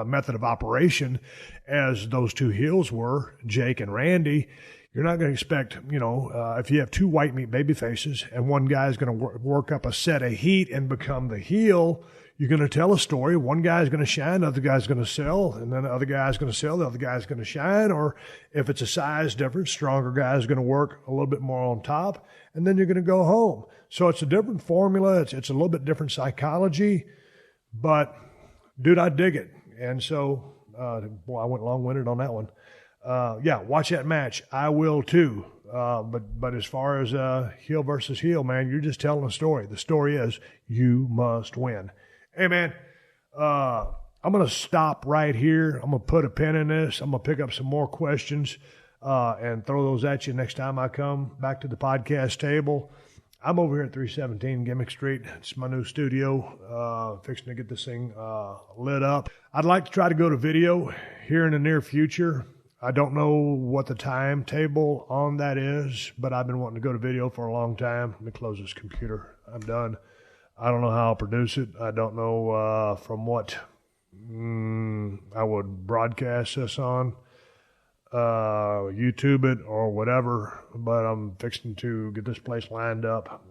Speaker 3: method of operation as those two heels were, Jake and Randy. You're not going to expect, if you have two white meat baby faces and one guy's going to work up a set of heat and become the heel, you're going to tell a story. One guy's going to shine, the other guy's going to sell, and then the other guy's going to sell, the other guy's going to shine. Or if it's a size difference, stronger guy's going to work a little bit more on top, and then you're going to go home. So it's a different formula. It's a little bit different psychology, but, dude, I dig it. And so, I went long-winded on that one. Watch that match. I will too. But as far as heel versus heel, man, you're just telling a story. The story is you must win. Hey, man, I'm going to stop right here. I'm going to put a pin in this. I'm going to pick up some more questions. and throw those at you next time I come back to the podcast table. I'm over here at 317 Gimmick Street. It's my new studio, fixing to get this thing lit up. I'd like to try to go to video here in the near future. I don't know what the timetable on that is, but I've been wanting to go to video for a long time. Let me close this computer. I'm done. I don't know how I'll produce it. I don't know from what I would broadcast this on, YouTube it or whatever, but I'm fixing to get this place lined up.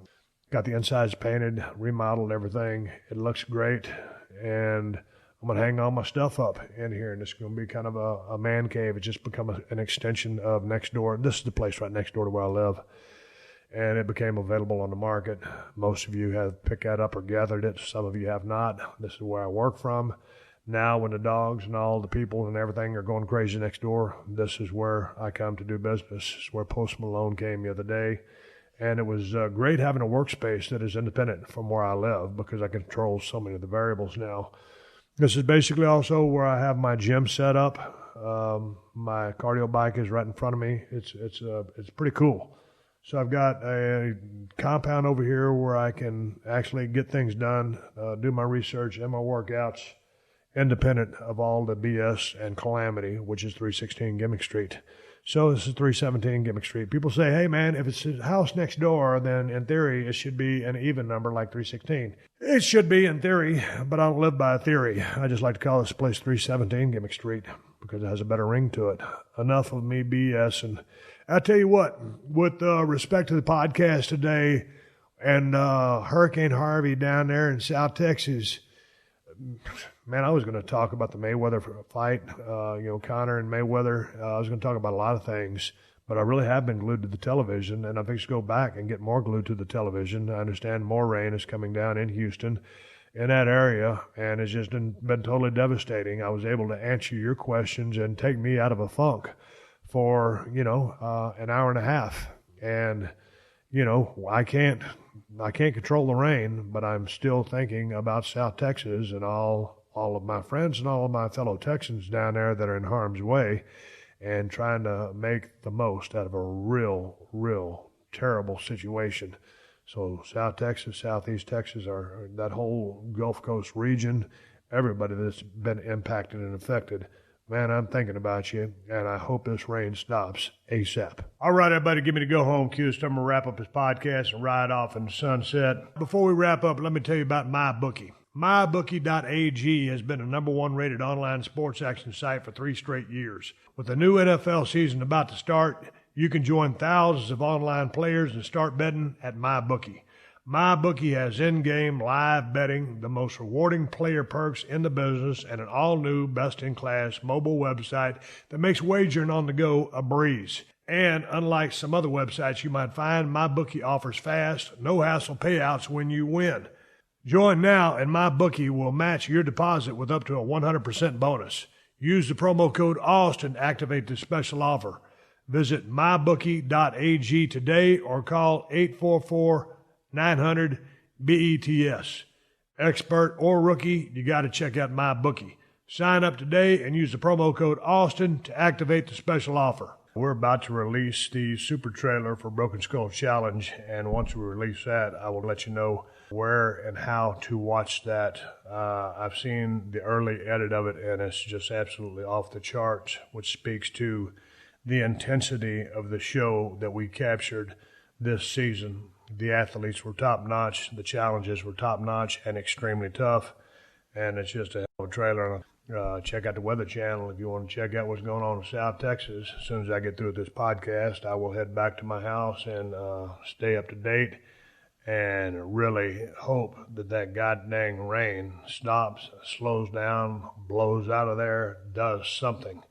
Speaker 3: Got the insides painted, remodeled everything. It looks great, and I'm going to hang all my stuff up in here, and it's going to be kind of a man cave. It's just become an extension of next door. This is the place right next door to where I live, and it became available on the market. Most of you have picked that up or gathered it. Some of you have not. This is where I work from. Now when the dogs and all the people and everything are going crazy next door, this is where I come to do business. It's where Post Malone came the other day. And it was great having a workspace that is independent from where I live because I control so many of the variables now. This is basically also where I have my gym set up. My cardio bike is right in front of me. It's pretty cool. So I've got a compound over here where I can actually get things done, do my research and my workouts, independent of all the BS and calamity, which is 316 Gimmick Street. So this is 317 Gimmick Street. People say, hey, man, if it's a house next door, then in theory it should be an even number like 316. It should be in theory, but I don't live by a theory. I just like to call this place 317 Gimmick Street because it has a better ring to it. Enough of me BS. And I tell you what, with respect to the podcast today and Hurricane Harvey down there in South Texas, man, I was going to talk about the Mayweather fight, Conor and Mayweather. I was going to talk about a lot of things, but I really have been glued to the television, and I think to go back and get more glued to the television. I understand more rain is coming down in Houston, in that area, and it's just been totally devastating. I was able to answer your questions and take me out of a funk for, an hour and a half. And, I can't control the rain, but I'm still thinking about South Texas and all of my friends and all of my fellow Texans down there that are in harm's way and trying to make the most out of a real terrible situation. So South Texas, Southeast Texas, that whole Gulf Coast region, everybody that's been impacted and affected, man, I'm thinking about you, and I hope this rain stops ASAP. All right, everybody, give me the go-home cue. So I'm going to wrap up this podcast and ride off in the sunset. Before we wrap up, let me tell you about MyBookie. MyBookie.ag has been the number one rated online sports action site for 3 straight years. With the new NFL season about to start, you can join thousands of online players and start betting at MyBookie. MyBookie has in-game live betting, the most rewarding player perks in the business, and an all-new, best-in-class mobile website that makes wagering on the go a breeze. And unlike some other websites you might find, MyBookie offers fast, no-hassle payouts when you win. Join now, and MyBookie will match your deposit with up to a 100% bonus. Use the promo code AUSTIN to activate this special offer. Visit mybookie.ag today or call 844-900-BETS. Expert or rookie, you got to check out MyBookie. Sign up today and use the promo code AUSTIN to activate the special offer. We're about to release the super trailer for Broken Skull Challenge, and once we release that, I will let you know where and how to watch that. I've seen the early edit of it, and it's just absolutely off the charts, which speaks to the intensity of the show that we captured this season. The athletes were top-notch, the challenges were top-notch and extremely tough, and it's just a hell of a trailer. Check out the Weather Channel if you want to check out what's going on in South Texas. As soon as I get through with this podcast, I will head back to my house and stay up to date and really hope that goddamn rain stops, slows down, blows out of there, does something.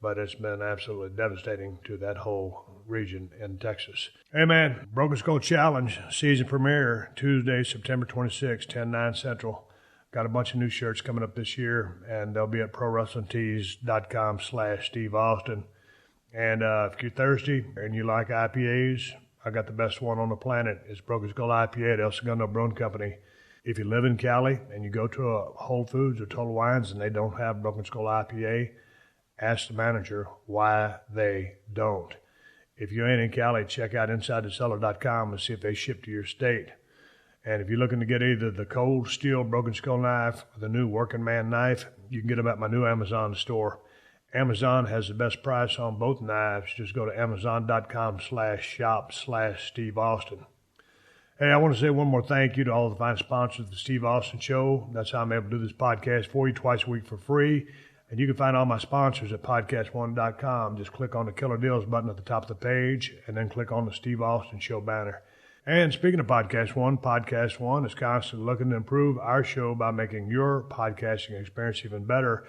Speaker 3: But it's been absolutely devastating to that whole region in Texas. Hey, man, Broken Skull Challenge season premiere Tuesday, September 26, 10/9 Central. Got a bunch of new shirts coming up this year, and they'll be at prowrestlingtees.com/Steve Austin. And if you're thirsty and you like IPAs, I got the best one on the planet. It's Broken Skull IPA at El Segundo Brewing Company. If you live in Cali and you go to a Whole Foods or Total Wines and they don't have Broken Skull IPA, ask the manager why they don't. If you ain't in Cali, check out InsideTheCellar.com and see if they ship to your state. And if you're looking to get either the cold steel broken skull knife or the new working man knife, you can get them at my new Amazon store. Amazon has the best price on both knives. Just go to Amazon.com/shop/Steve Austin. Hey, I want to say one more thank you to all the fine sponsors of the Steve Austin Show. That's how I'm able to do this podcast for you twice a week for free. And you can find all my sponsors at PodcastOne.com. Just click on the Killer Deals button at the top of the page and then click on the Steve Austin Show banner. And speaking of PodcastOne is constantly looking to improve our show by making your podcasting experience even better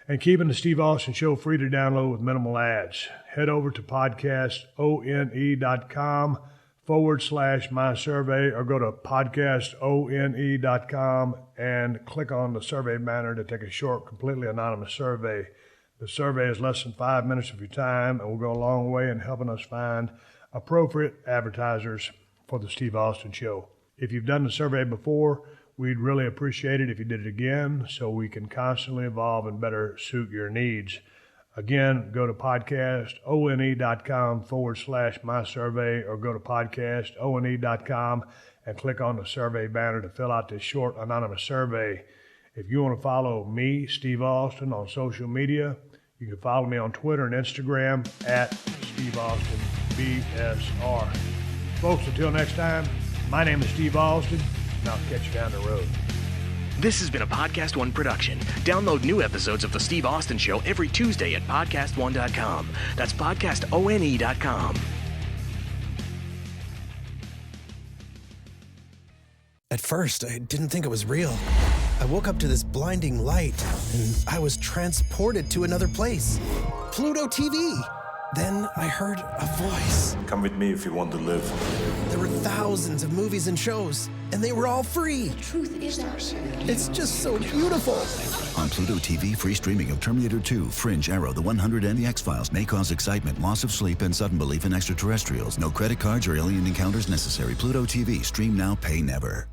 Speaker 3: and keeping the Steve Austin Show free to download with minimal ads. Head over to PodcastOne.com/my survey or go to PodcastOne.com and click on the survey banner to take a short, completely anonymous survey. The survey is less than 5 minutes of your time and will go a long way in helping us find appropriate advertisers for the Steve Austin Show. If you've done the survey before, we'd really appreciate it if you did it again so we can constantly evolve and better suit your needs. Again, go to PodcastOne.com/my survey or go to PodcastOne.com and click on the survey banner to fill out this short anonymous survey. If you want to follow me, Steve Austin, on social media, you can follow me on Twitter and Instagram at Steve Austin BSR. Folks, until next time, my name is Steve Austin, and I'll catch you down the road.
Speaker 2: This has been a Podcast One production. Download new episodes of The Steve Austin Show every Tuesday at PodcastOne.com. That's PodcastOne.com.
Speaker 5: At first, I didn't think it was real. I woke up to this blinding light, and I was transported to another place. Pluto TV! Then I heard a voice.
Speaker 6: Come with me if you want to live.
Speaker 5: There were thousands of movies and shows, and they were all free.
Speaker 7: The truth is ours.
Speaker 5: It's just so beautiful.
Speaker 8: On Pluto TV, free streaming of Terminator 2, Fringe, Arrow, The 100, and The X-Files may cause excitement, loss of sleep, and sudden belief in extraterrestrials. No credit cards or alien encounters necessary. Pluto TV. Stream now, pay never.